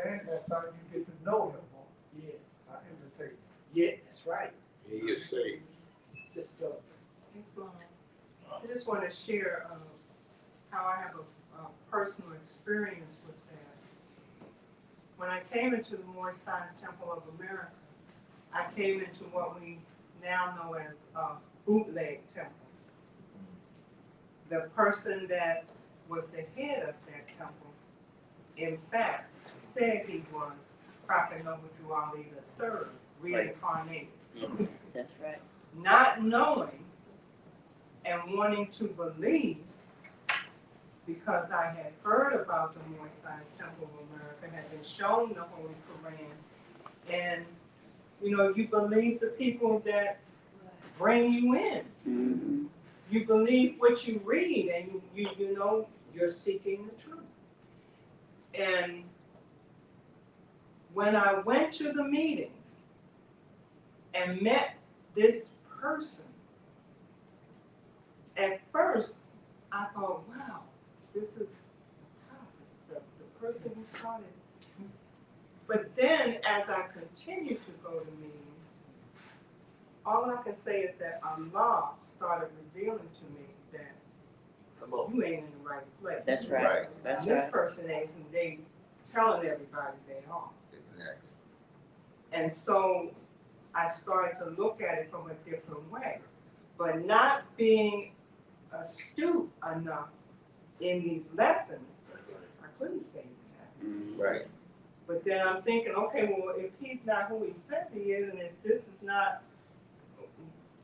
And that's how you get to know him more. Yeah, I imitate. yeah, that's right. He is saved. Sister. It's, I just want to share how I have a personal experience with that. When I came into the Moorish Science Temple of America, I came into what we now know as a bootleg temple. The person that was the head of that temple, in fact, said he was Prophet Nobuju Ali III, reincarnated. That's right. Not knowing and wanting to believe, because I had heard about the Moorish Science Temple of America, had been shown the Holy Koran, and you believe the people that bring you in. You believe what you read, and you know you're seeking the truth. And when I went to the meetings and met this person, at first I thought, wow, this is the person who started. But then as I continued to go to meetings, all I can say is that Allah started revealing to me that Come on. you ain't in the right place. That's right. Right. That's This right. person ain't who they telling everybody they are. Exactly. And so I started to look at it from a different way. But not being astute enough in these lessons, I couldn't say that. Right. But then I'm thinking, okay, well, if he's not who he says he is, and if this is not,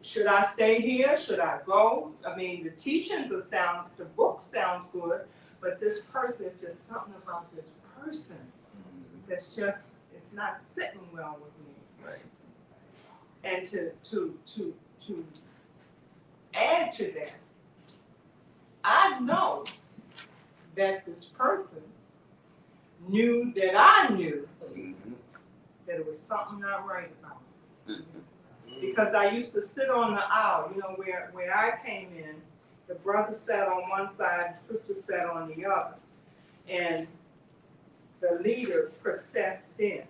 should I stay here? Should I go? I mean, the teachings are sound, the book sounds good, but this person is just something about this person that's just, it's not sitting well with me. Right. And to add to that, I know that this person knew that I knew that it was something not right about me. Because I used to sit on the aisle, where I came in, the brother sat on one side, the sister sat on the other. And the leader processed in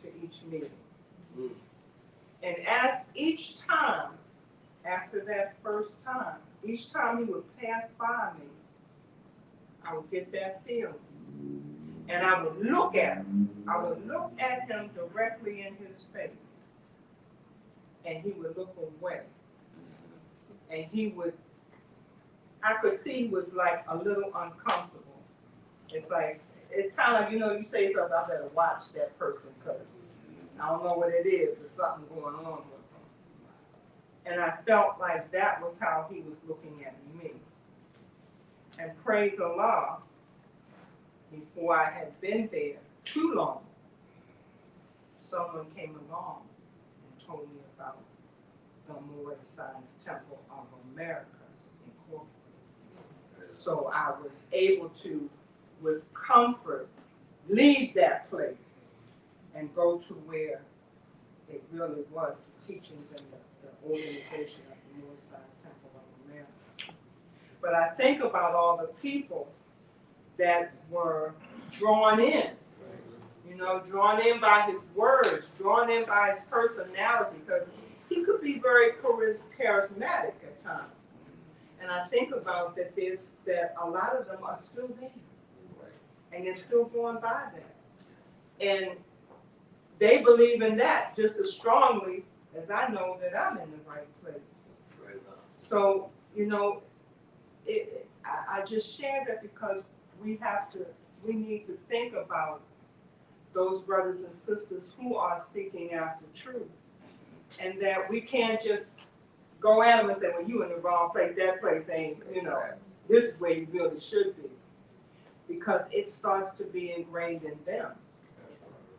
to each meeting. And as each time, after that first time, each time he would pass by me, I would get that feeling. And I would look at him. I would look at him directly in his face. And he would look away. And I could see he was like a little uncomfortable. It's like, it's kind of like, you say something, I better watch that person because I don't know what it is, there's something going on with him. And I felt like that was how he was looking at me. And praise Allah, before I had been there too long, someone came along and told me about the Moorish Science Temple of America Incorporated. So I was able to, with comfort, leave that place and go to where it really was, the teachings and the organization of the Moorish Science Temple of America. But I think about all the people that were drawn in, drawn in by his words, drawn in by his personality, because he could be very charismatic at times. And I think about that a lot of them are still there. And they're still going by that. And they believe in that just as strongly as I know that I'm in the right place. So, you know, I just share that because we need to think about those brothers and sisters who are seeking after truth. And that we can't just go at them and say, well, you in the wrong place, that place ain't, you know, this is where you really should be. Because it starts to be ingrained in them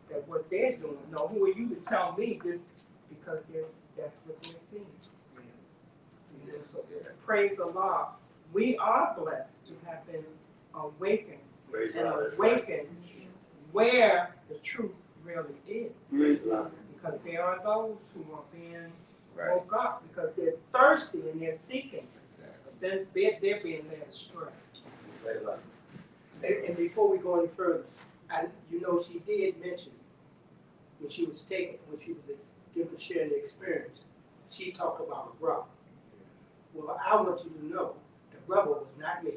that what they're doing. No, who are you to tell me this? Because that's what they're seeing. You know, so praise the Lord. We are blessed to have been awakened and awakened where the truth really is. Because there are those who are being woke up because they're thirsty and they're seeking. Then they're being led astray. And before we go any further, you know, she did mention when she was sharing the experience, she talked about a brother. Well, I want you to know the brother was not me.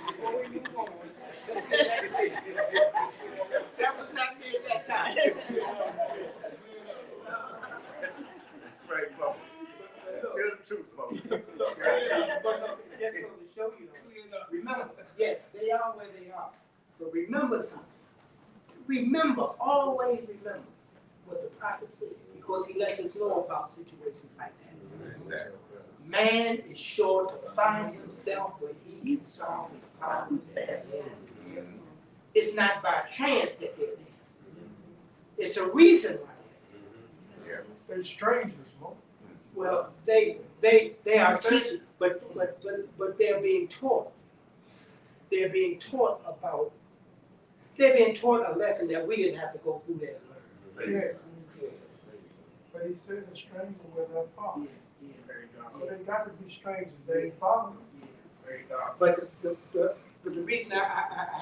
Before we move on, that was not me at that time. That's right, bro. Tell the truth, bro. But just to show you, remember, yes, they are where they are. But remember something. Remember, always remember what the prophet said, because he lets us know about situations like that. Exactly. Man is sure to find himself where he can solve his problems. It's not by chance that they're there. It's a reason why they're there. They're strangers, Mo. Well, they are teaching, but they're being taught. They're being taught a lesson that we didn't have to go through there and learn. Yeah. But he said the strangers were their father. So they got to be strangers. They ain't following. But the reason I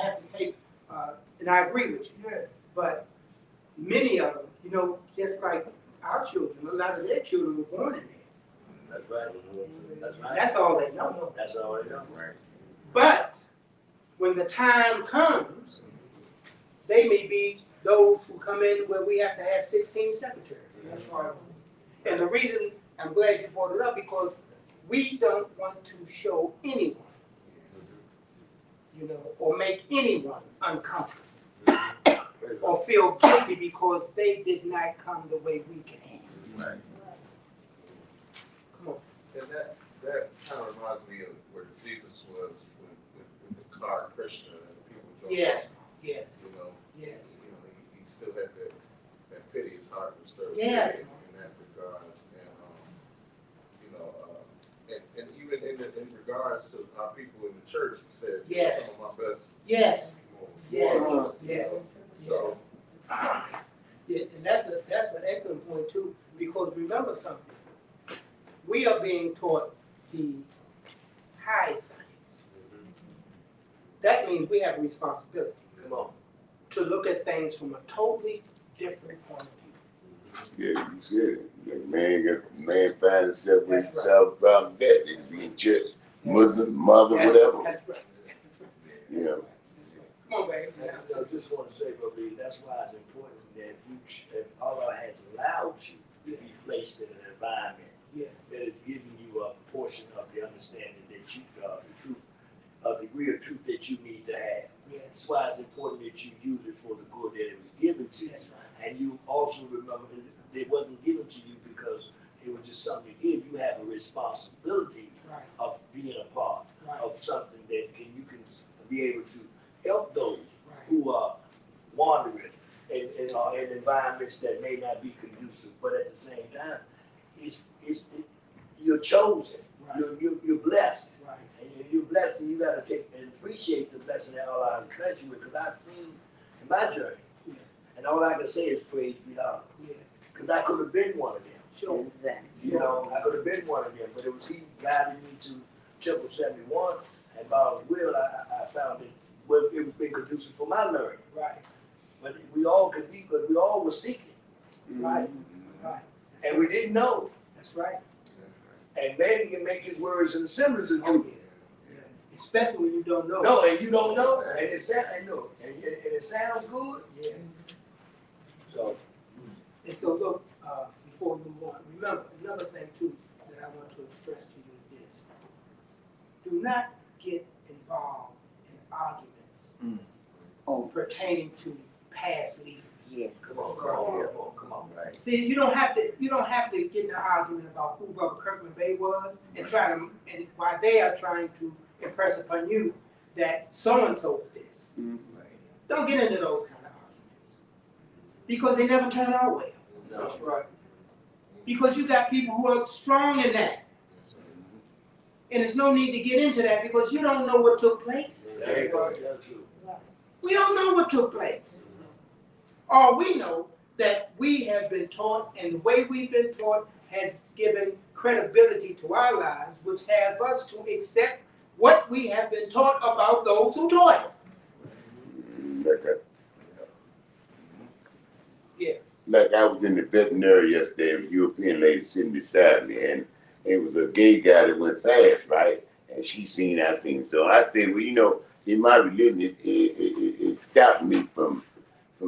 have to take, and I agree with you, but many of them, you know, just like our children, a lot of their children were born in there. That's right. That's right. That's all they know. That's all they know. Right. But when the time comes, they may be those who come in where we have to have 16 secretaries. That's right. And the reason I'm glad you brought it up, because we don't want to show anyone, you know, or make anyone uncomfortable or feel guilty because they did not come the way we came. Right. Come on. And that kind of reminds me of where Jesus was with the car Krishna and the people jumped Yes. off. Yes. You know, Yes. you know, he still had that pity. His heart was stirred Yes. in that regard, and you know, and even in regards to our people in the church, he said, Yes. some of my best. Yes. Yes. Yes. So. Yeah, and that's an excellent point too, because remember something. We are being taught the high science. That means we have a responsibility. Come on. To look at things from a totally different point of view. Yeah, you said it. Like man find himself with That's right. self-problem death. They could be in church, Muslim, mother, whatever. That's right. You know. Come on, baby. I just want to say, Brother Lee, that's why it's important that if Allah has allowed you to be placed in an environment that is giving you a portion of the understanding that you, the truth, a degree of truth that you need to have. That's why it's important that you use it for the good that it was given to you. Right. And you also remember that it wasn't given to you because it was just something to give. You have a responsibility of being a part of something that you can be able to help those who are wandering in environments that may not be conducive, but at the same time, you're chosen. You're blessed. And you're blessed, and you got to take and appreciate the blessing that Allah has blessed you with. Because I've seen in my journey, and all I can say is praise be to Allah. Because I could have been one of them. Sure. You know, I could have been one of them, but it was He guided me to Triple 71, and by His will, I found it. Well, it was been conducive for my learning. Right. But we all could be, because we all were seeking. Right. Right. And we didn't know. That's right. And man can make his words and symbols of truth. especially when you don't know. No, and you don't know, and it sound, and look, and it sounds good. Yeah. So, And so look, before we move on, remember, another thing too that I want to express to you is this. Do not get involved in arguments pertaining to past leaders. Yeah. come on, right? See, you don't have to get in an argument about who Brother Kirkland Bay was and and while they are trying to impress upon you that so-and-so is this. Right. Don't get into those kind of arguments. Because they never turn out well. No. Right. Because you got people who are strong in that. And there's no need to get into that because you don't know what took place. That's true. We don't know what took place. All we know that we have been taught, and the way we've been taught has given credibility to our lives, which have us to accept what we have been taught about those who taught it. Yeah. Like I was in the veterinary yesterday, a European lady sitting beside me, and it was a gay guy that went past, right? And she seen, I seen. So I said, well, you know, in my religion, it stopped me from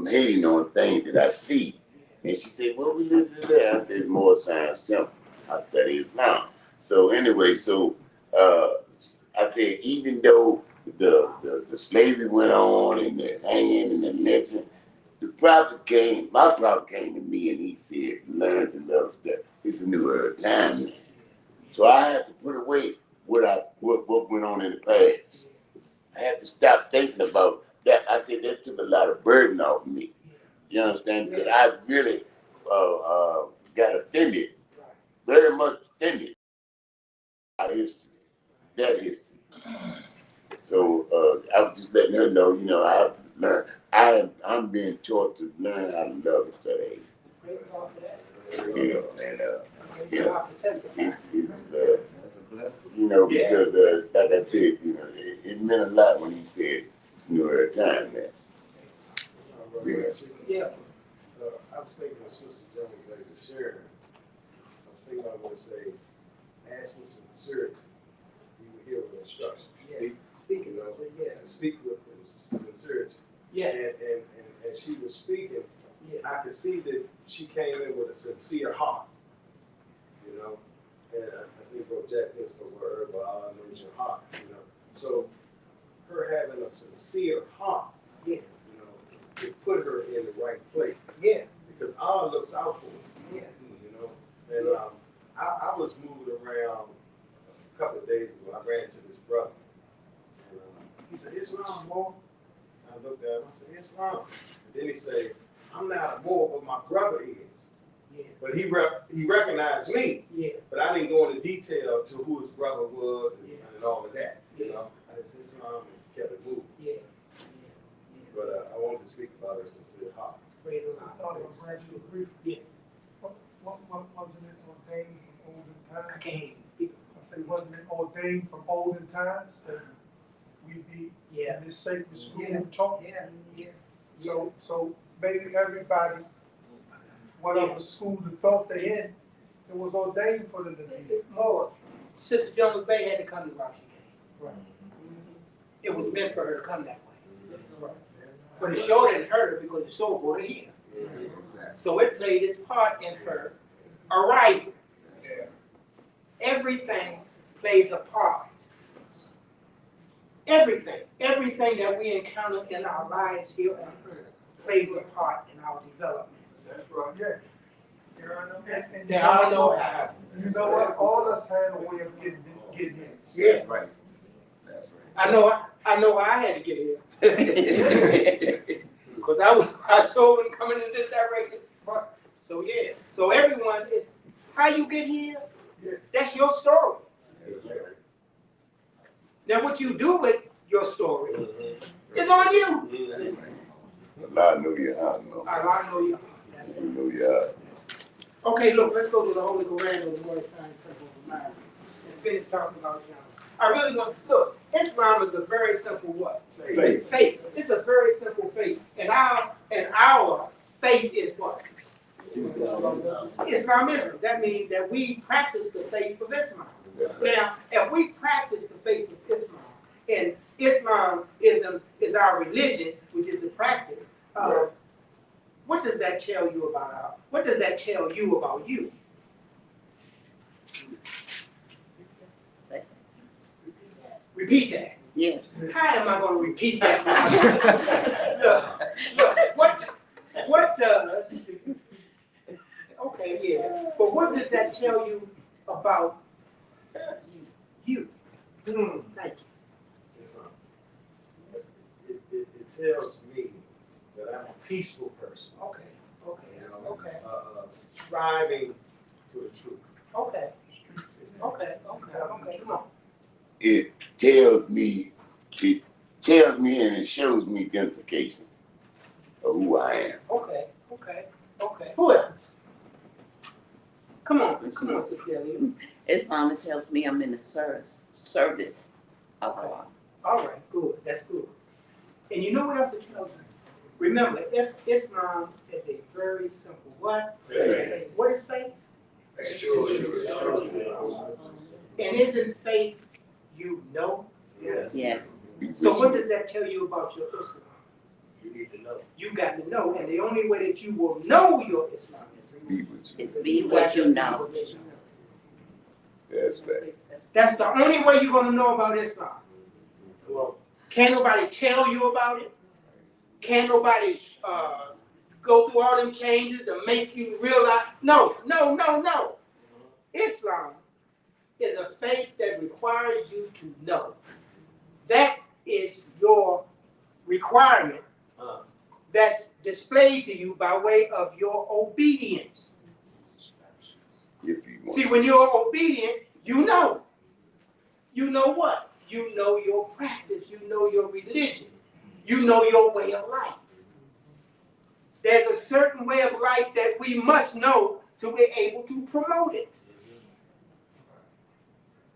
hating on things that I see. And she said, what religion is that? I said, more Science Temple. I study Islam. So anyway, I said, even though the slavery went on and the hanging and the lynching, my prophet came to me and he said, learn to love stuff. It's a new era time. So I had to put away what went on in the past. I had to stop thinking about that. I said that took a lot of burden off me. You understand? Because I really got offended, very much offended by history, that history. So I was just letting her know, you know, I have to learn. I'm being taught to learn how to love instead of hate. You know, and That's a blessing. you know, because like I said, you know, it meant a lot when he said it's new era time, man. Yeah. I was thinking of Sister Jones later sharing. I was thinking I want to say, ask with sincerity. You will hear with instructions. Yeah. Speaking, You know, yeah. and speak with sincerity. Yeah. And she was speaking. Yeah. I could see that she came in with a sincere heart. You know, and I think Bro Jackson spoke with her, but all I know is your heart. You know, so her having a sincere heart. Yeah. You know, it put her in the right place. Yeah. Because Allah looks out for her. Yeah. You know, and I was moving around a couple of days ago. I ran into this brother, and he said, "Islam, Moore." I looked at him. I said, "Islam." And then he said, "I'm not a Moor, but my brother is." Yeah. But he recognized me. Yeah. But I didn't go into detail to who his brother was and all of that. You Yeah. know, I just said Islam and kept it moving. Yeah. But I wanted to speak about her sincere heart. Praise the I Lord. thought it was actually brief. Yeah. What wasn't it ordained from olden I times? can't hear you. Speak. I say, wasn't it ordained from olden times that we be Yeah. in this sacred school Yeah. taught? Yeah. Yeah. So maybe everybody, whatever school the thought they in, it was ordained for them to be. More. Sister Jones Bay had to come to Rocky Came. Right. It was meant for her to come that way. But it sure didn't hurt her because it sure brought her here. So it played its part in her arrival. Everything plays a part. Everything that we encounter in our lives here on earth plays a part in our development. That's right. Yeah. And There are no halves. you know what? All of us had a way of getting here. Yeah. That's right. That's right. I know I had to get here. Because I saw them coming in this direction. So yeah. So everyone is how you get here, that's your story. Now what you do with your story is on you. Allah know your heart, no. I know you. You know your heart. Okay, look, let's go to the Holy Koran of the Lord Sign Temple of America and finish talking about John. I really want look, Islam is a very simple what? Faith. It's a very simple faith. And our faith is what? Islamism. That means that we practice the faith of Islam. Now, if we practice the faith of Islam, and Islamism is our religion, which is the practice. What does that tell you about what does that tell you about you? Repeat that. Yes. How am I going to repeat that? Look, what does, okay, yeah, but what does that tell you about you? Thank you. It tells me that I'm a peaceful person. Okay, Striving for the truth. okay, come on. It tells me and it shows me identification of who I am. Okay. Who else? Come on, Cecilia. Islam tells me I'm in the service of Allah. All right, good, that's good. And you know what else it tells you? Remember, if Islam is a very simple what? Faith. What is faith? Sure. And isn't faith you know? Yeah. Yes. So what does that tell you about your Islam? You need to know. You got to know, and the only way that you will know your Islam Is be what you know. That's right. That's the only way you're going to know about Islam. Well, Can't nobody tell you about it. Can't nobody go through all them changes to make you realize. No. Islam is a faith that requires you to know. That is your requirement that's displayed to you by way of your obedience. If you want. See, when you're obedient, you know. You know what? You know your practice. You know your religion. You know your way of life. There's a certain way of life that we must know to be able to promote it.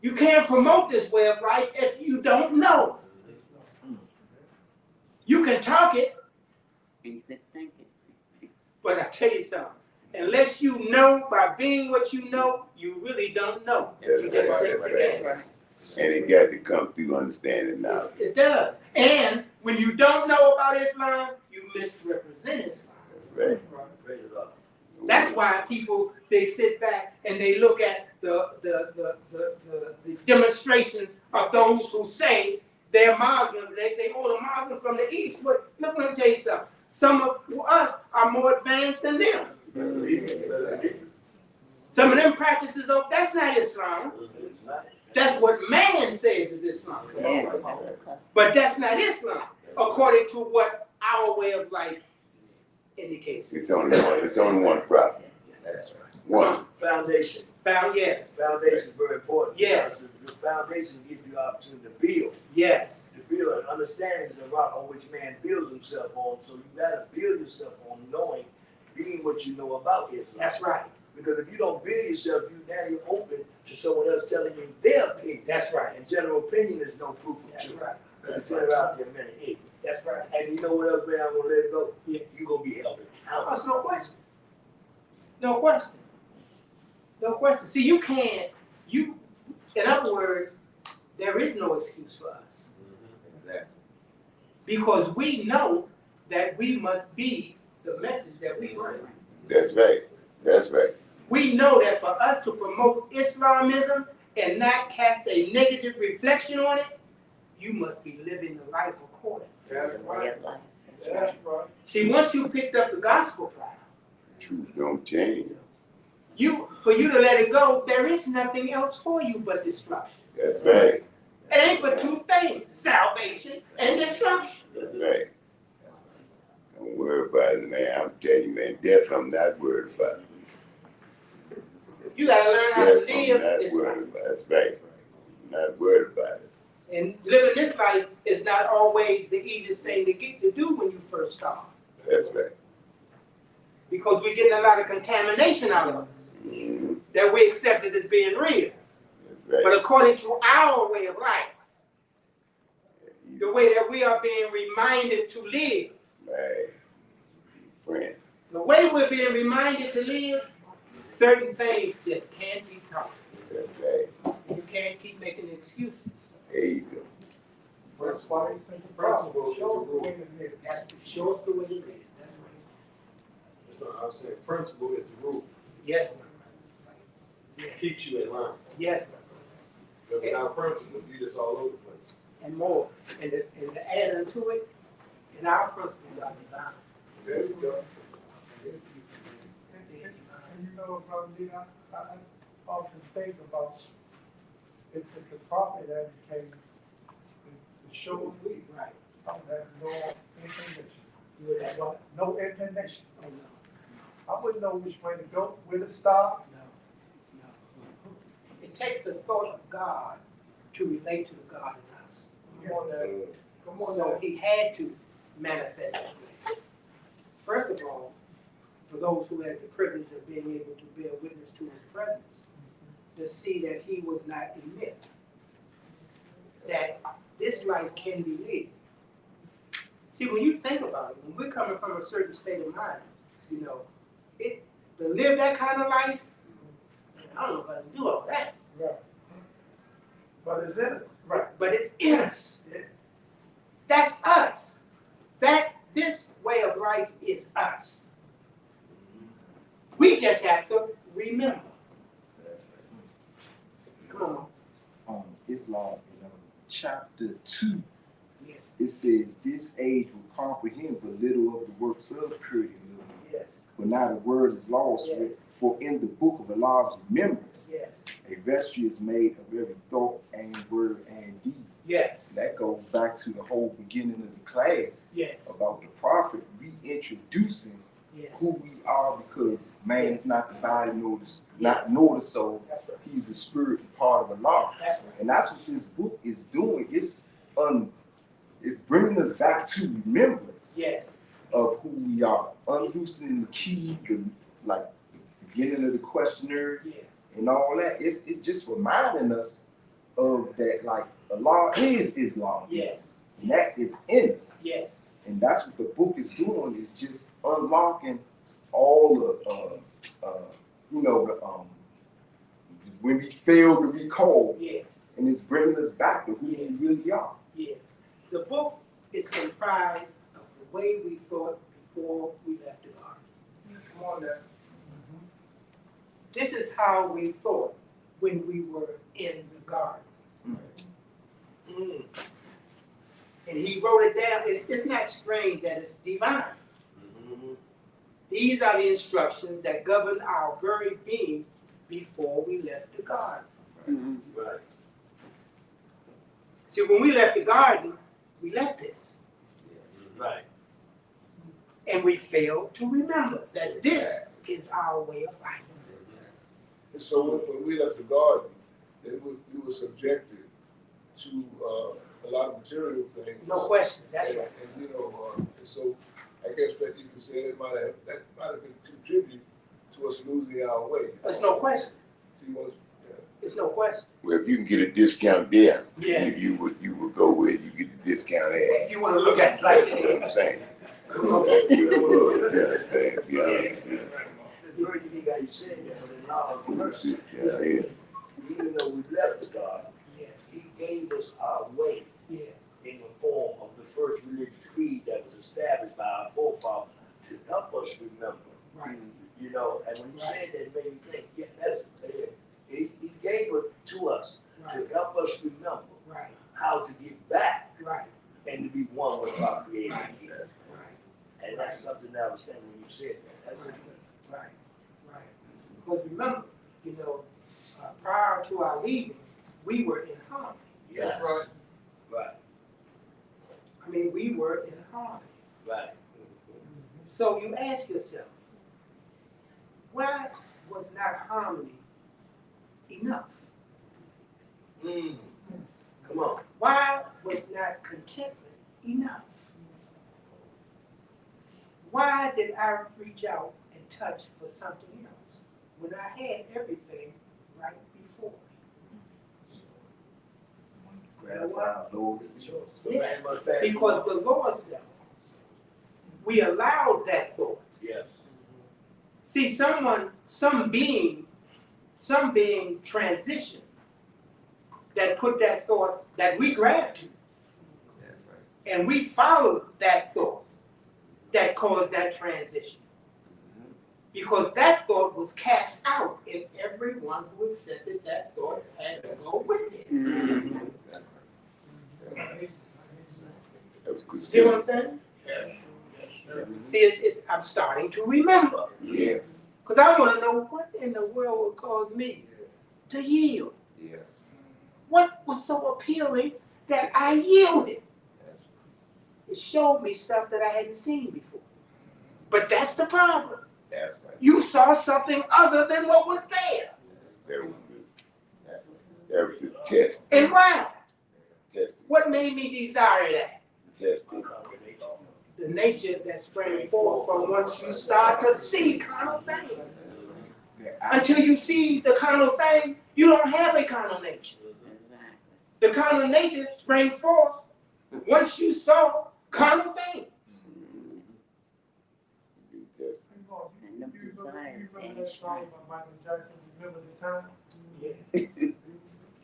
You can't promote this way of life if you don't know. You can talk it, but I tell you something. Unless you know by being what you know, you really don't know. You just simply can't. And it got to come through understanding now. It does. And when you don't know about Islam, you misrepresent Islam. Right. That's why people, they sit back and they look at the demonstrations of those who say they're Muslims. They say, oh, the Muslims from the East. But look, let me tell you something. Some of us are more advanced than them. Some of them practices, that's not Islam. That's what man says is Islam. But that's not Islam, according to what our way of life indicates. It's only one problem. That's right. One. Foundation. Yes. Foundation is very important. Yes. The foundation gives you opportunity to build. Yes. To build and understanding is the rock on which man builds himself on. So you gotta build yourself on knowing, being what you know about Islam. That's right. Because if you don't build yourself, you're open to someone else telling you their opinion. That's right. And general opinion is no proof of That's truth. right. Because the generality of men are ignorant. That's right. And you know what else, man, I'm gonna let it go? Yeah. You're gonna be held accountable. That's no question. No question. No question. See, you can't, in other words, there is no excuse for us. Exactly. Because we know that we must be the message that we bring. That's right. That's right. We know that for us to promote Islamism and not cast a negative reflection on it, you must be living the life accordingly. That's right. That's right. See, once you picked up the gospel cloud, Truth don't change. for you to let it go, there is nothing else for you but destruction. That's right. It ain't but two things, salvation and destruction. That's right. Don't worry about it, man. I'm telling you, man, death I'm not worried about. You gotta learn how to Death I'm live not this worried life. about. That's right. Not worried about it. And living this life is not always the easiest thing to do when you first start. That's right. Because we're getting a lot of contamination out of us that we accepted as being real. That's right. But according to our way of life, the way that we are being reminded to live, Right. Friend. the way we're being reminded to live, certain things just can't be taught. That's right. You can't keep making excuses. There you go. principle. Why they say the Principle is the show us the rule. way to live. That's, show us the way to live, that's right. That's not, I'm saying principle is the rule. Yes, my brother. It keeps you in line. Yes, my brother. But without principle, you just all over the place. And more, and to add unto it, and our principles are divine. There you go. And you know, Brother Lee, I often think about if the prophet had came to show us we, Right. I would have no inclination. You would have what? No inclination. Oh, no, I wouldn't know which way to go, where to stop. no, no. It takes the thought of God to relate to the God in us. Come on now. Come on So now. he had to manifest it. First of all, for those who had the privilege of being able to bear witness to his presence, to see that he was not a myth, that this life can be lived. See, when you think about it, when we're coming from a certain state of mind, you know, to live that kind of life, I don't know if I can do all that. Right. But it's in us. Right. But it's in us. That's us. This way of life is us. We just have to remember. Come on. Islam, chapter 2, Yes. it says, "This age will comprehend but little of the works of purity and love. Yes. But now the word is lost, Yes. for in the book of Allah's remembrance, Yes. a vestry is made of every thought and word and deed." Yes. And that goes back to the whole beginning of the class Yes. about the prophet reintroducing Yes. who we are, because man is not the body nor the, Yes. nor the soul. That's right. He's the spirit and part of Allah. That's right. And that's what this book is doing. It's bringing us back to remembrance Yes. of who we are, unloosening the keys, the beginning of the questionnaire Yeah. and all that. It's just reminding us of that, like, Allah is Islam. Yes. And that is in us. Yes. And that's what the book is doing, is just unlocking all of, when we fail to recall, Yeah. and it's bringing us back to who we really are. Yeah. The book is comprised of the way we thought before we left the garden. Come on now. This is how we thought when we were in the garden. And he wrote it down. It's not strange that it's divine. These are the instructions that govern our very being before we left the garden. Right. See, when we left the garden, we left this. Right. And we failed to remember that this is our way of life. And so when we left the garden, then we were subjected to a lot of material things. No question, that's and, right. And and so I guess that you could say that might have been contributed to us losing our way. There's no question. See, once, It's no question. Well, if you can get a discount there, Yeah. you would go with, you get the discount there. If you want to look at it like You know what I'm that. saying? It's very unique how you said that, but in law of mercy, Yeah, yeah. even though we left the God, Yeah, he gave us our way yeah, in the form of the first religious creed that was established by our forefathers to help us remember. right. You know, and when you said that, it made me think, yeah, that's he gave it to us Right, to help us remember right, how to get back right, and to be one with our Creator. right, And that's something that I was thinking when you said that. That's right, right. Because remember, prior to our leaving, we were in harmony. yeah, right. right, I mean, we were in harmony. right. So you ask yourself, why was not harmony enough? Come on. Why was not contentment enough? Why did I reach out and touch for something else when I had everything right before me? Gratify Lord self. Yes, Man must pass because the Lord said, we allowed that thought. Yes. See, some being transitioned that put that thought that we grabbed to. And we followed that thought that caused that transition. Because that thought was cast out, and everyone who accepted that thought had to go with it. That was good. See what I'm saying? Yes, yes, sir. See, I'm starting to remember. Yes, Because I want to know what in the world would cause me to yield. yes. What was so appealing that I yielded? It showed me stuff that I hadn't seen before. But that's the problem. That's right. You saw something other than what was there. That was good. That was the test. And why? Testing. What made me desire that? Testing. The nature that sprang forth from once you start to see carnal things. Until you see the carnal thing, you don't have a carnal nature. The carnal nature sprang forth once you saw carnal things. And them desires You remember and that song by Michael Jackson, Remember the Time? Yeah.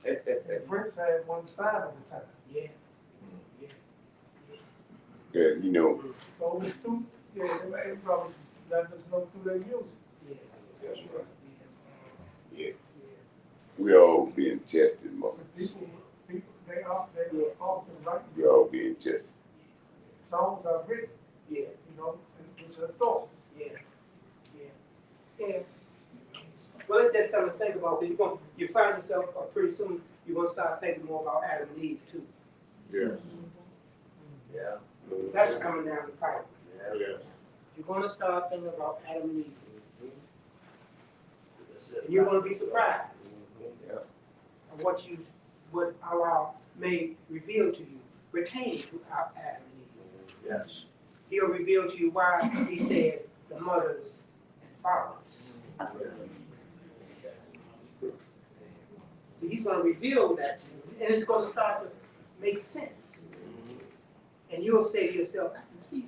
And Prince had one side of the time. Yeah. Yeah, you know, So it was through, they probably let us know through their music. Yeah. that's right. Yeah. We all being tested, mother. People, they often write We all being tested. songs are written, Yeah. you know, which are thoughts. Yeah. Yeah. Well, it's just something to think about, because you find yourself pretty soon, you're going to start thinking more about Adam and Eve, too. Yes. Yeah, That's coming down the pipe. yeah. Yes. You're going to start thinking about Adam and Eve. That's it. And you're going to be surprised Yeah. of what Allah may reveal to you pertaining to Adam and Eve. Yes. He'll reveal to you why he says the mothers and fathers. So he's going to reveal that to you, and it's going to start to make sense. And you'll say to yourself, I can see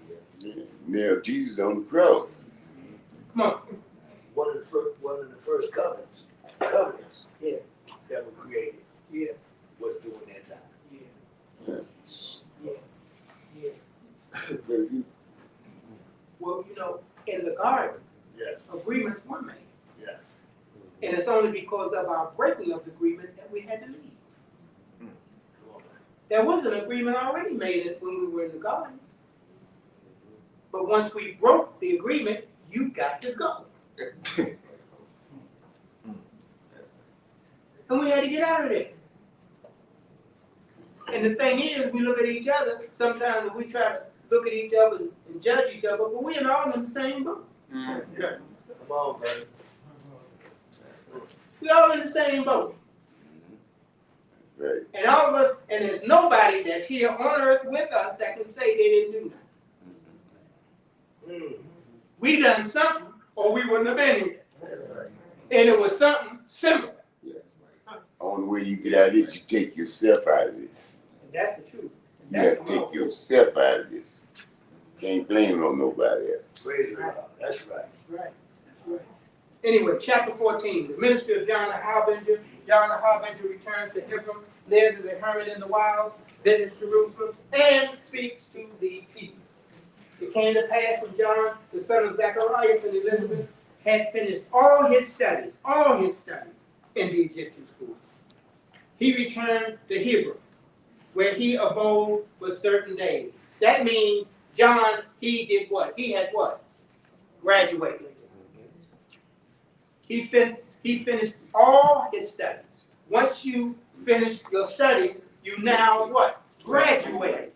that. Now Jesus on the cross. Come on. One of the first covenants Yeah. that were created Yeah. was during that time. Yeah. Yeah. Yeah. Well, in the garden, Yes, agreements were made. yes. And it's only because of our breaking of the agreement that we had to leave. Come on, man. There was an agreement already made when we were in the garden. But once we broke the agreement, you got to go. And we had to get out of there. And the thing is, we look at each other, sometimes we try to look at each other and judge each other, but we're all in the same boat. Come on, man. We're all in the same boat. Right. And all of us, and there's nobody that's here on earth with us that can say they didn't do nothing. We done something, or we wouldn't have been here. And it was something similar. Yes. Only way you get out of this, you take yourself out of this. And that's the truth. And You that's have the to law. take yourself out of this. Can't blame it on nobody else. Praise God. That's right. Right. That's right. Anyway, chapter 14, the ministry of John the Harbinger. John the Harbinger returns to Hebron, lives as a hermit in the wilds, visits Jerusalem, and speaks to the people. It came to pass when John, the son of Zacharias and Elizabeth, had finished all his studies in the Egyptian school. He returned to Hebron, where he abode for certain days. That means John, he did what? He had what? Graduated. He finished all his studies. Once you finish your studies, you now what? Graduate.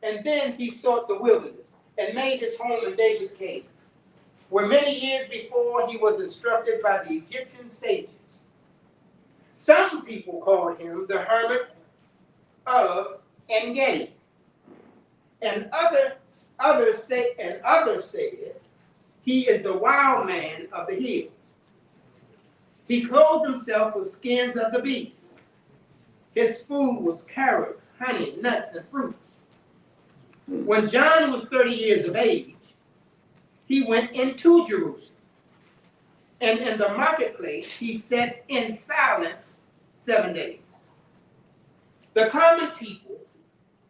And then he sought the wilderness and made his home in David's cave, where many years before he was instructed by the Egyptian sages. Some people called him the hermit of En-Gedi, and others said he is the wild man of the hills. He clothed himself with skins of the beasts. His food was carrots, honey, nuts, and fruits. When John was 30 years of age, he went into Jerusalem. And in the marketplace, he sat in silence 7 days. The common people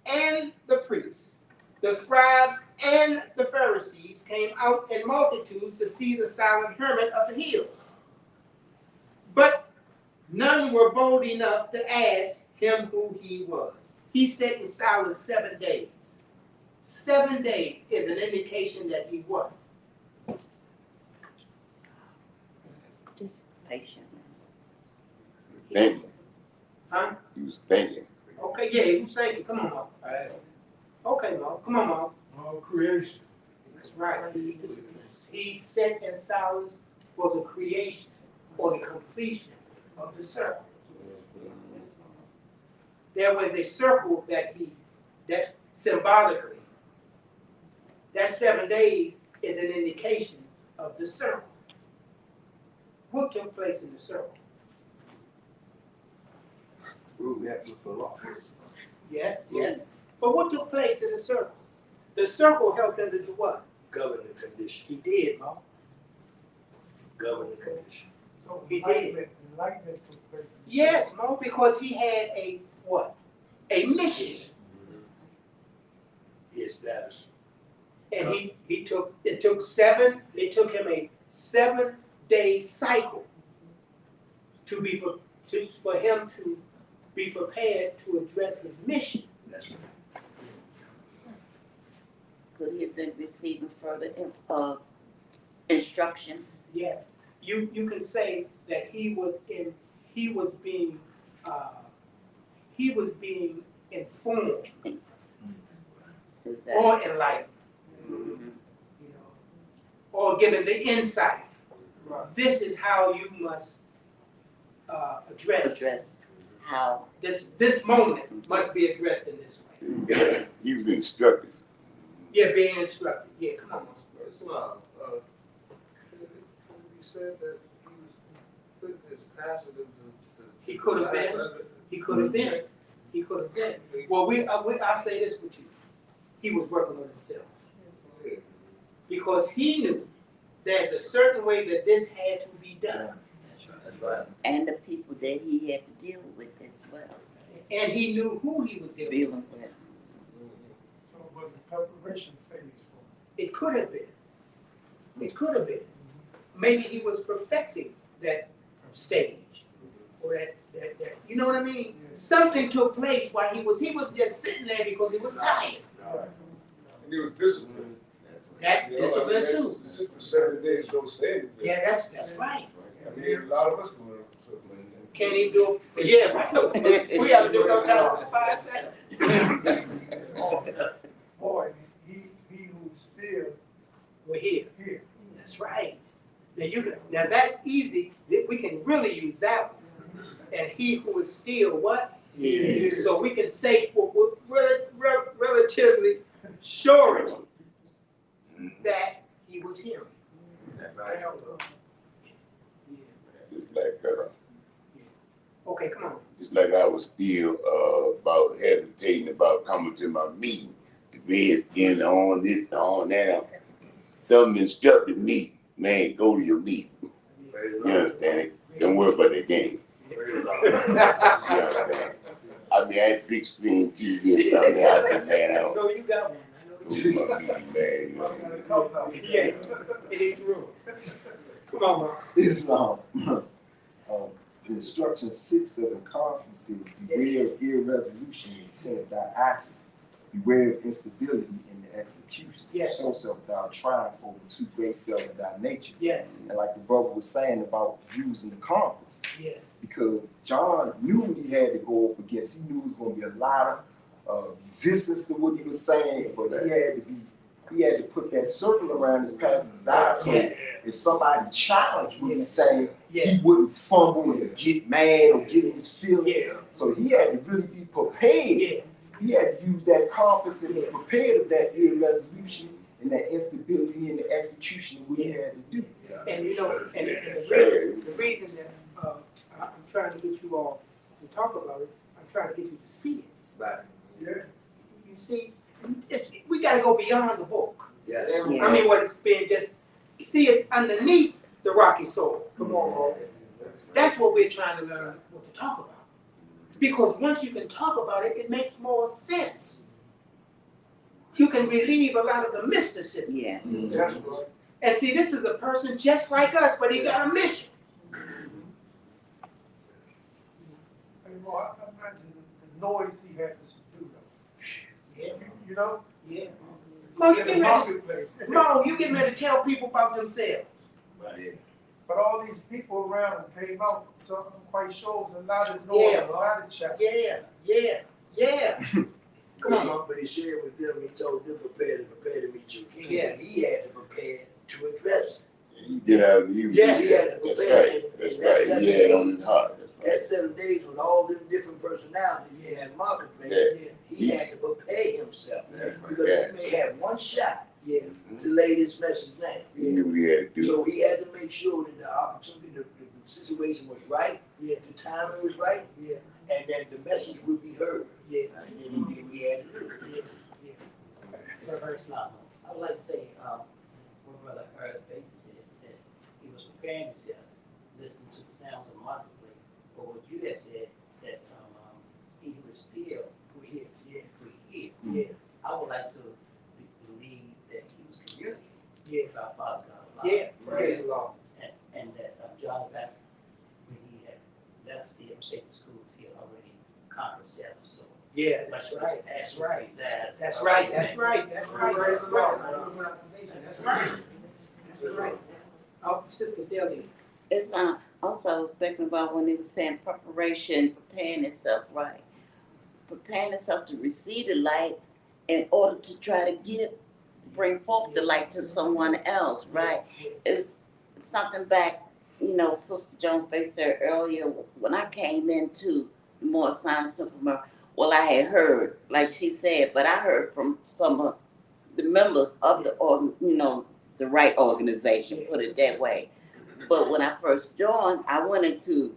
and the priests, the scribes and the Pharisees came out in multitudes to see the silent hermit of the hills. But none were bold enough to ask him who he was. He sat in silence 7 days. 7 days is an indication that he what? Just patient. Thinking. Huh? He was thinking. Okay, yeah, he was thinking. Come on, Mo. Okay, Mo. Come on, Mo. All creation. That's right. He sat in silence for the creation or the completion of the circle. There was a circle that symbolically, that 7 days is an indication of the circle. What took place in the circle? We have to fill up. Yes, yes. But what took place in the circle? The circle helped him to do what? Govern the condition, He did, Mo. govern the condition. So He did. enlightenment took place. Yes, Mo, because he had a what? A mission. He established. And it took him a 7-day cycle for him to be prepared to address his mission. That's right. Could he have been receiving further instructions? Yes. You can say that he was being informed Is that? or enlightened, Mhm. or given the insight. This is how you must Address how. this moment must be addressed in this way. He was instructed. Yeah, being instructed. Yeah, come on. Islam, he said that he was putting his passion into. He could have been. He could have been. He could have been. Well, I'll say this with you. He was working on himself. Because he knew there's a certain way that this had to be done. That's right. And the people that he had to deal with as well. And he knew who he was dealing with. Dealing with. So it was a preparation phase for It could have been. It could have been. Maybe he was perfecting that stage. Or that you know what I mean? Something took place while he was just sitting there because he was tired. And he was disciplined. That discipline too. 7 days, no say anything. Yeah, that's right. I mean, a lot of us do it. Can't even do it. Yeah, right. We have to do it no time for 5 seconds. Boy, he who still We're here. here. That's right. Now that easy, we can really use that one. And he who is still what? Yes. So we can say for relatively surety that he was hearing. Just like Okay, come on. just like I was still about hesitating about coming to my meeting. The Redskins on this, on that. Something instructed me, man, go to your meeting. You understand it? Don't worry about that game. You understand? I mean, I had big screen TV and stuff. Man, I said, man, I don't No, you got one. go to my meeting, man. You know? Yeah, it is true. Come on, Mark. Islam. Instruction 6 of the constancy is beware of irresolution intended by actions. Beware of instability in the execution. Yes. Show self thou triumph over too great fell of thy nature. Yes, And like the brother was saying about using the compass, yes. because John knew what he had to go up against. He knew it was going to be a lot of resistance to what he was saying, but he had to put that circle around his path of desire. So Yeah. if somebody challenged what he's saying, Yeah. he wouldn't fumble and get mad or get in his feelings. Yeah. So he had to really be prepared. Yeah. He had to use that compass and be prepared of that irresolution and that instability in the execution of what he had to do. And you know, and the reason that I'm trying to get you all to talk about it, I'm trying to get you to see it. Right. Yeah. You see, we got to go beyond the book. Yes. I mean, what it's been just see, it's underneath the rocky soil. Come on, bro. That's what we're trying to learn what to talk about. Because once you can talk about it, it makes more sense. You can relieve a lot of the mysticism. Yes. That's right. And see, this is a person just like us, but he got a mission. And Mo, I imagine the noise he had to subdue though. Yeah. You know? Yeah. Mo, you In the getting ready to, marketplace. Mo, you getting ready to tell people about themselves. Right. But all these people around him came out, so I'm quite sure it was a lot of noise, Yeah. a lot of chat. Yeah. Come on, Mo. But he shared with them, he told them prepare to meet your king. Yes. He had to prepare to address He did have, he was, Yes. He had to that's prepare. right, that's And that's right, he had it on his heart. That 7 days with all them different personalities in that marketplace, Yeah. he had to prepare himself. That's right, Because yeah. he may have one shot Yeah. to lay this message down. He knew what he had to do. So he had to make sure that the opportunity, the situation was right, Yeah. the timing was right, Yeah. and that the message would be heard. Yeah. And then he did what he had to do. I would like to say, what Brother Earl Baker said, that he was preparing himself, listening to the sounds of the marketplace. But what you have said, that he was still, we're here, we're here. Yeah. I would like to believe that he was communicating Yeah. with our Father God. Yeah. Praise the Lord. And that John the Baptist, when he had left the sacred schools, he had already conquered self. So Yeah, that's right. That's right. That's right. That's right. That's right. Praise the Lord. That's right. That's right. Oh, Sister Delia. It's also I was thinking about when he was saying preparation, preparing itself right. Preparing itself to receive the light in order to try to bring forth the light to someone else, right? It's something back, Sister Jones Bay said earlier, when I came into the More Science Temple, well, I had heard, like she said, but I heard from some of the members of the right organization, put it that way. But when I first joined, I went into,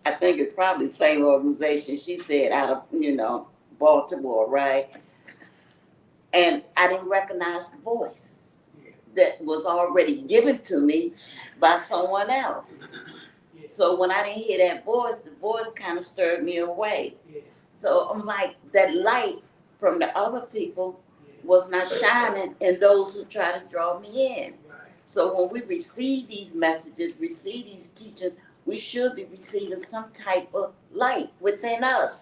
I think it's probably the same organization she said out of, Baltimore, right? And I didn't recognize the voice that was already given to me by someone else. So when I didn't hear that voice, the voice kind of stirred me away. So I'm like, that light from the other people was not shining in those who try to draw me in. So when we receive these messages, receive these teachings, we should be receiving some type of light within us.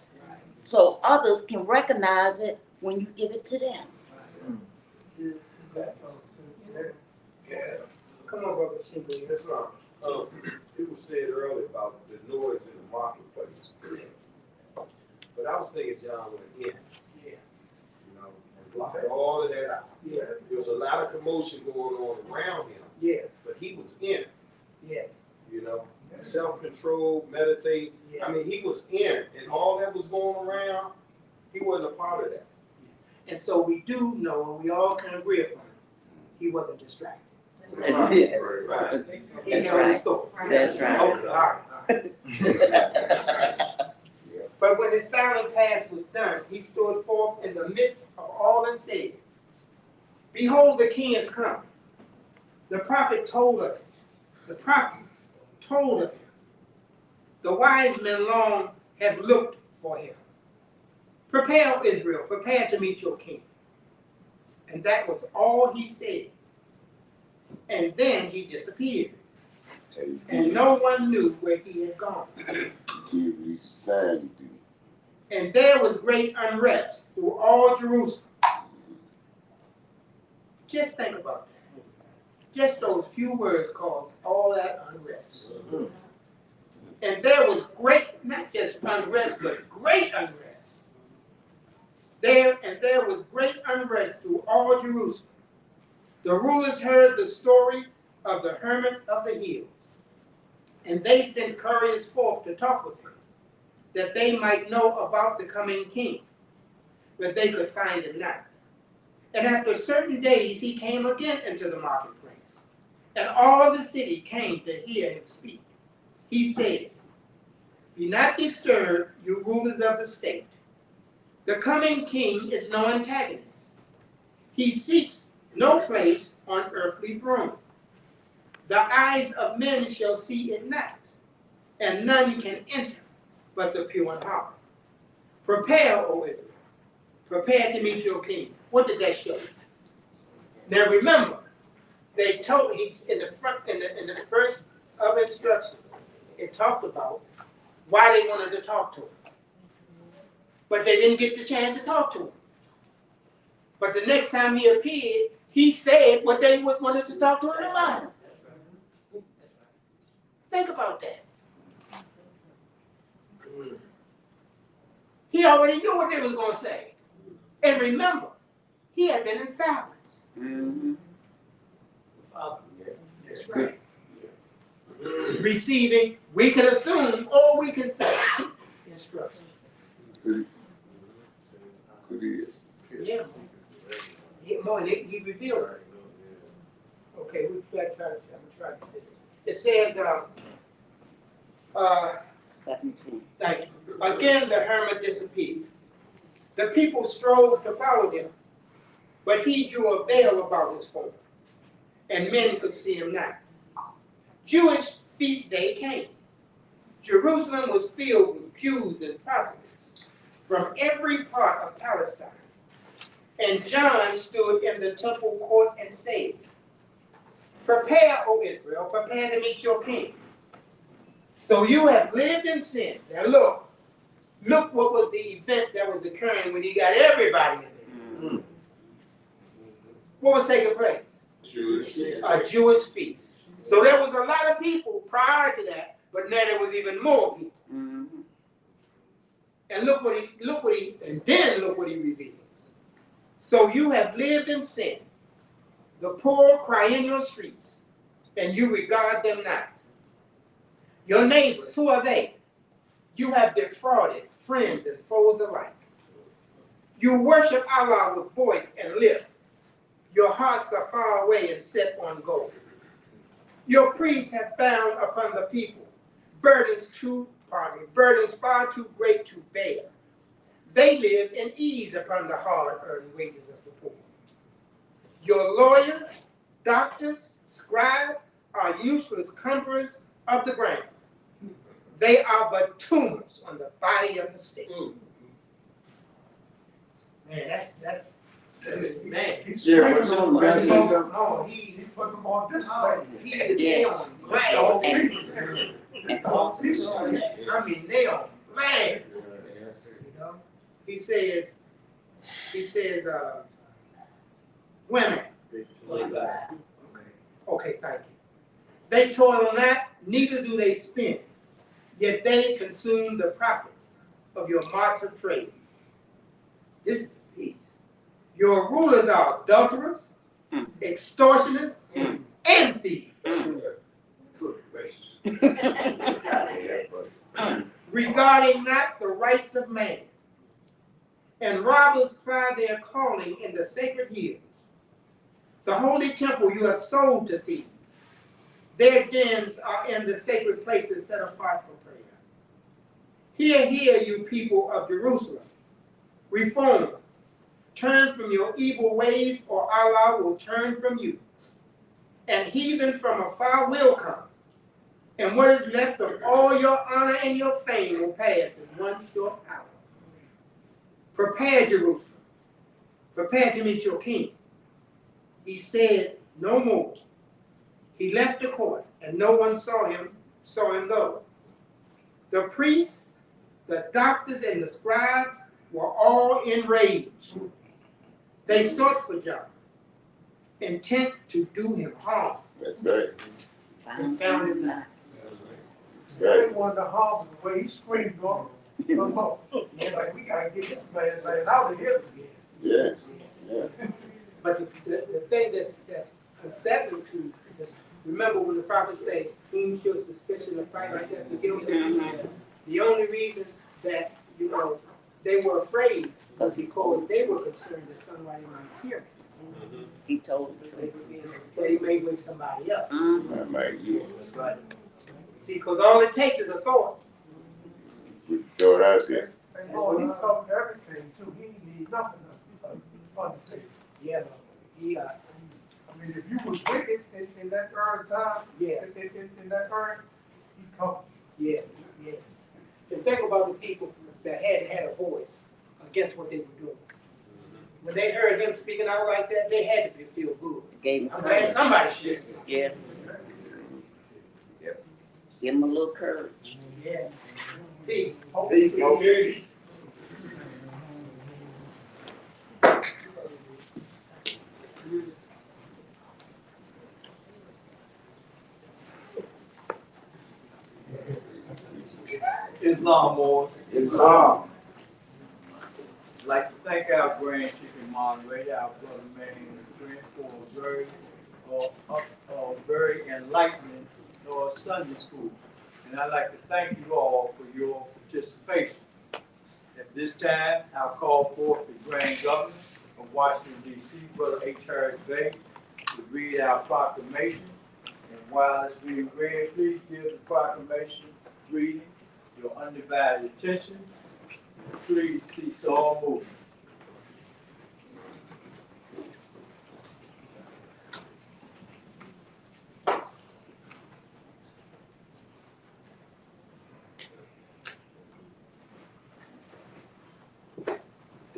So others can recognize it when you give it to them. Come on, Brother Shingley. That's right. People said earlier about the noise in the marketplace. But I was thinking John went in. Yeah. You know, and blocked all of that out. Yeah. There was a lot of commotion going on around him, Yeah. but he was in it, Yeah. you know. Self-control, meditate. I mean, he was in, and all that was going around, he wasn't a part of that. And so we do know, and we all can agree upon it, he wasn't distracted. Yes. Right. He That's held his right. thought. That's right. Okay, all right. But when his silent task was done, he stood forth in the midst of all and said, Behold, the king is come. The prophets told of him. The wise men long have looked for him. Prepare, Israel, prepare to meet your king. And that was all he said. And then he disappeared. And no one knew where he had gone. And there was great unrest through all Jerusalem. Just think about that. Just those few words caused all that unrest. And there was great, not just unrest, but great unrest. There was great unrest through all Jerusalem. The rulers heard the story of the hermit of the hills, and they sent couriers forth to talk with him, that they might know about the coming king, but they could find him not. And after certain days he came again into the marketplace, and all the city came to hear him speak. He said, Be not disturbed, you rulers of the state. The coming king is no antagonist. He seeks no place on earthly throne. The eyes of men shall see it not, and none can enter but the pure in heart. Prepare, O Israel. Prepare to meet your king. What did that show? Now remember, they told he's in the front in the first of instructions. It talked about why they wanted to talk to him, but they didn't get the chance to talk to him. But the next time he appeared, he said what they wanted to talk to him about. Think about that. He already knew what they was going to say. And remember, he had been in silence. Mm-hmm. That's right. Receiving, we can assume or we can say instruction. Yes. He revealed it. Okay, I'm trying to finish. It says, 17. thank you. Again, the hermit disappeared. The people strove to follow him, but he drew a veil about his form, and men could see him not. Jewish feast day came. Jerusalem was filled with Jews and proselytes from every part of Palestine. And John stood in the temple court and said, Prepare, O Israel, prepare to meet your king. So you have lived in sin. Now look what was the event that was occurring when he got everybody in there. What was taking place? A Jewish feast. So there was a lot of people prior to that, but now there was even more people. Mm-hmm. And look what he revealed. So you have lived in sin. The poor cry in your streets, and you regard them not. Your neighbors, who are they? You have defrauded friends and foes alike. You worship Allah with voice and lip. Your hearts are far away and set on gold. Your priests have bound upon the people burdens far too great to bear. They live in ease upon the hard-earned wages of the poor. Your lawyers, doctors, scribes are useless cumberers of the ground. They are but tumors on the body of the state. Man, that's man. Yeah, but you gotta say something. No, He put them on display. he is nailed That's the whole reason. That's the whole reason. I mean, nailed, man. You know, he says, women. Okay, thank you. They toil not, neither do they spin, yet they consume the profits of your marts of trade. This is the piece. Your rulers are adulterers, extortioners, and thieves. Good gracious. Regarding not the rights of man. And robbers cry their calling in the sacred hills. The holy temple you have sold to thieves. Their dens are in the sacred places set apart for prayer. Hear, hear, you people of Jerusalem. Reform. Turn from your evil ways, or Allah will turn from you. And heathen from afar will come. And what is left of all your honor and your fame will pass in one short hour. Prepare, Jerusalem. Prepare to meet your king. He said no more. He left the court, and no one saw him go. The priests, the doctors, and the scribes were all enraged. They sought for John, intent to do him harm. That's right. And found him not. They wanted to harm the way he screamed on him. Come on. Like, we gotta get this man out of here again. Yeah. But the thing that's unsettling to just remember when the prophet say, whom shall suspicion of fight except the guilty? The only reason that, they were afraid because they were concerned that somebody might hear it. He told the truth. They may wake somebody up. I might, yeah. See, because all it takes is a thought. We throw it out there. And Lord, he covered everything too. He didn't need nothing unsafe. Yeah, he I mean, if you was wicked in that early time, Yeah. in that earth, he covered. Yeah. And think about the people that hadn't had a voice against what they were doing. When they heard him speaking out like that, they had to feel good. Gave him I'm glad courage. somebody shared it. Yeah. Give him a little courage. Yeah. Peace. Peace. Islam or Islam. I'd like to thank our grand chief moderator, our brother Manny and his friend for a very enlightening Sunday school. And I'd like to thank you all for your participation. At this time, I'll call forth the Grand Governor of Washington, D.C., Brother H. Harris Bay, to read our proclamation. And while it's being read, please give the proclamation reading your undivided attention. Please cease all movement.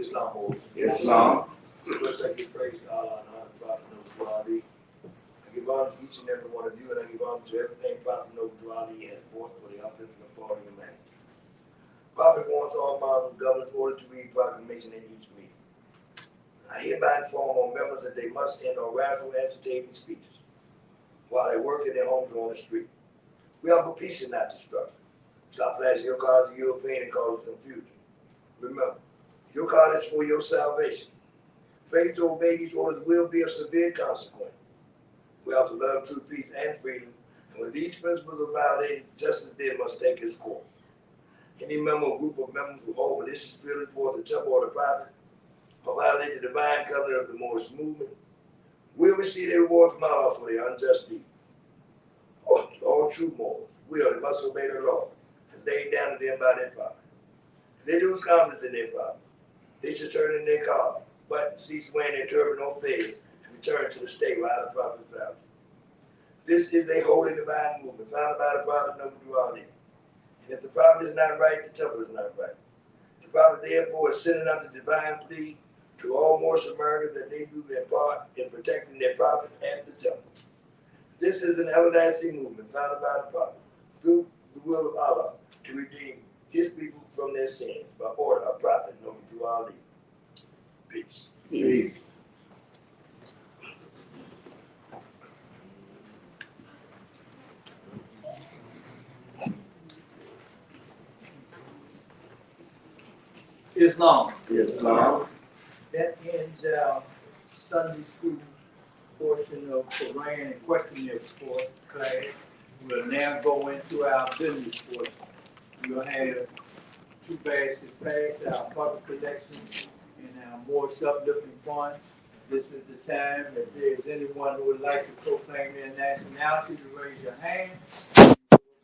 Islam or Islam. First, I give praise to Allah and honor Prophet Noble Ali. I give honor to each and every one of you, and I give honor to everything Prophet Noble Ali has brought for the upliftment of fallen humanity. Prophet wants all modern governors ordered to read proclamation in each meeting. I hereby inform all members that they must end all radical agitating speeches while they work in their homes or on the street. We offer peace and not destruction. Stop flashing your cards in European and cause confusion. Remember, your card is for your salvation. Faith to obey these orders will be of severe consequence. We offer love, truth, peace, and freedom. And when these principles are violated, justice then must take its course. Any member or group of members who hold malicious feelings toward the temple or the prophet or violate the divine covenant of the Moorish movement will receive a reward from Allah for their unjust deeds. All true Moors will and must obey the law as laid down to them by their prophet. If they lose confidence in their prophet, they should turn in their car, but cease wearing their turban or fez and return to the state where the prophet found. This is a holy divine movement founded by the prophet Noble Ali. And if the prophet is not right, the temple is not right. The prophet therefore is sending out the divine plea to all Moorish Americans that they do their part in protecting their prophet and the temple. This is an everlasting movement founded by the prophet through the will of Allah to redeem his people from their sins by order of prophet Noble Ali. Peace. Peace. Islam. Islam. That ends our Sunday school portion of Koran and questionnaire class. We'll now go into our business portion. We'll have two baskets passed, our public collection and our more uplifting fund. This is the time, if there's anyone who would like to proclaim their nationality, to raise your hand,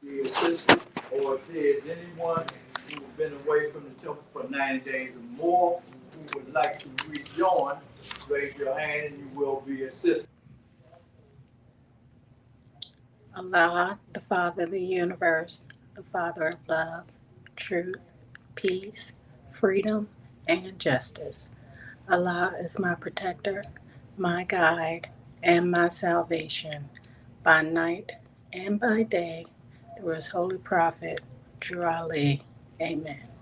be assisted, or if there's anyone who's been away from the temple for 90 days or more, who would like to rejoin, raise your hand and you will be assisted. Allah, the Father of the universe, the Father of love, truth, peace, freedom, and justice. Allah is my protector, my guide, and my salvation, by night and by day, through his holy prophet, Drew Ali. Amen.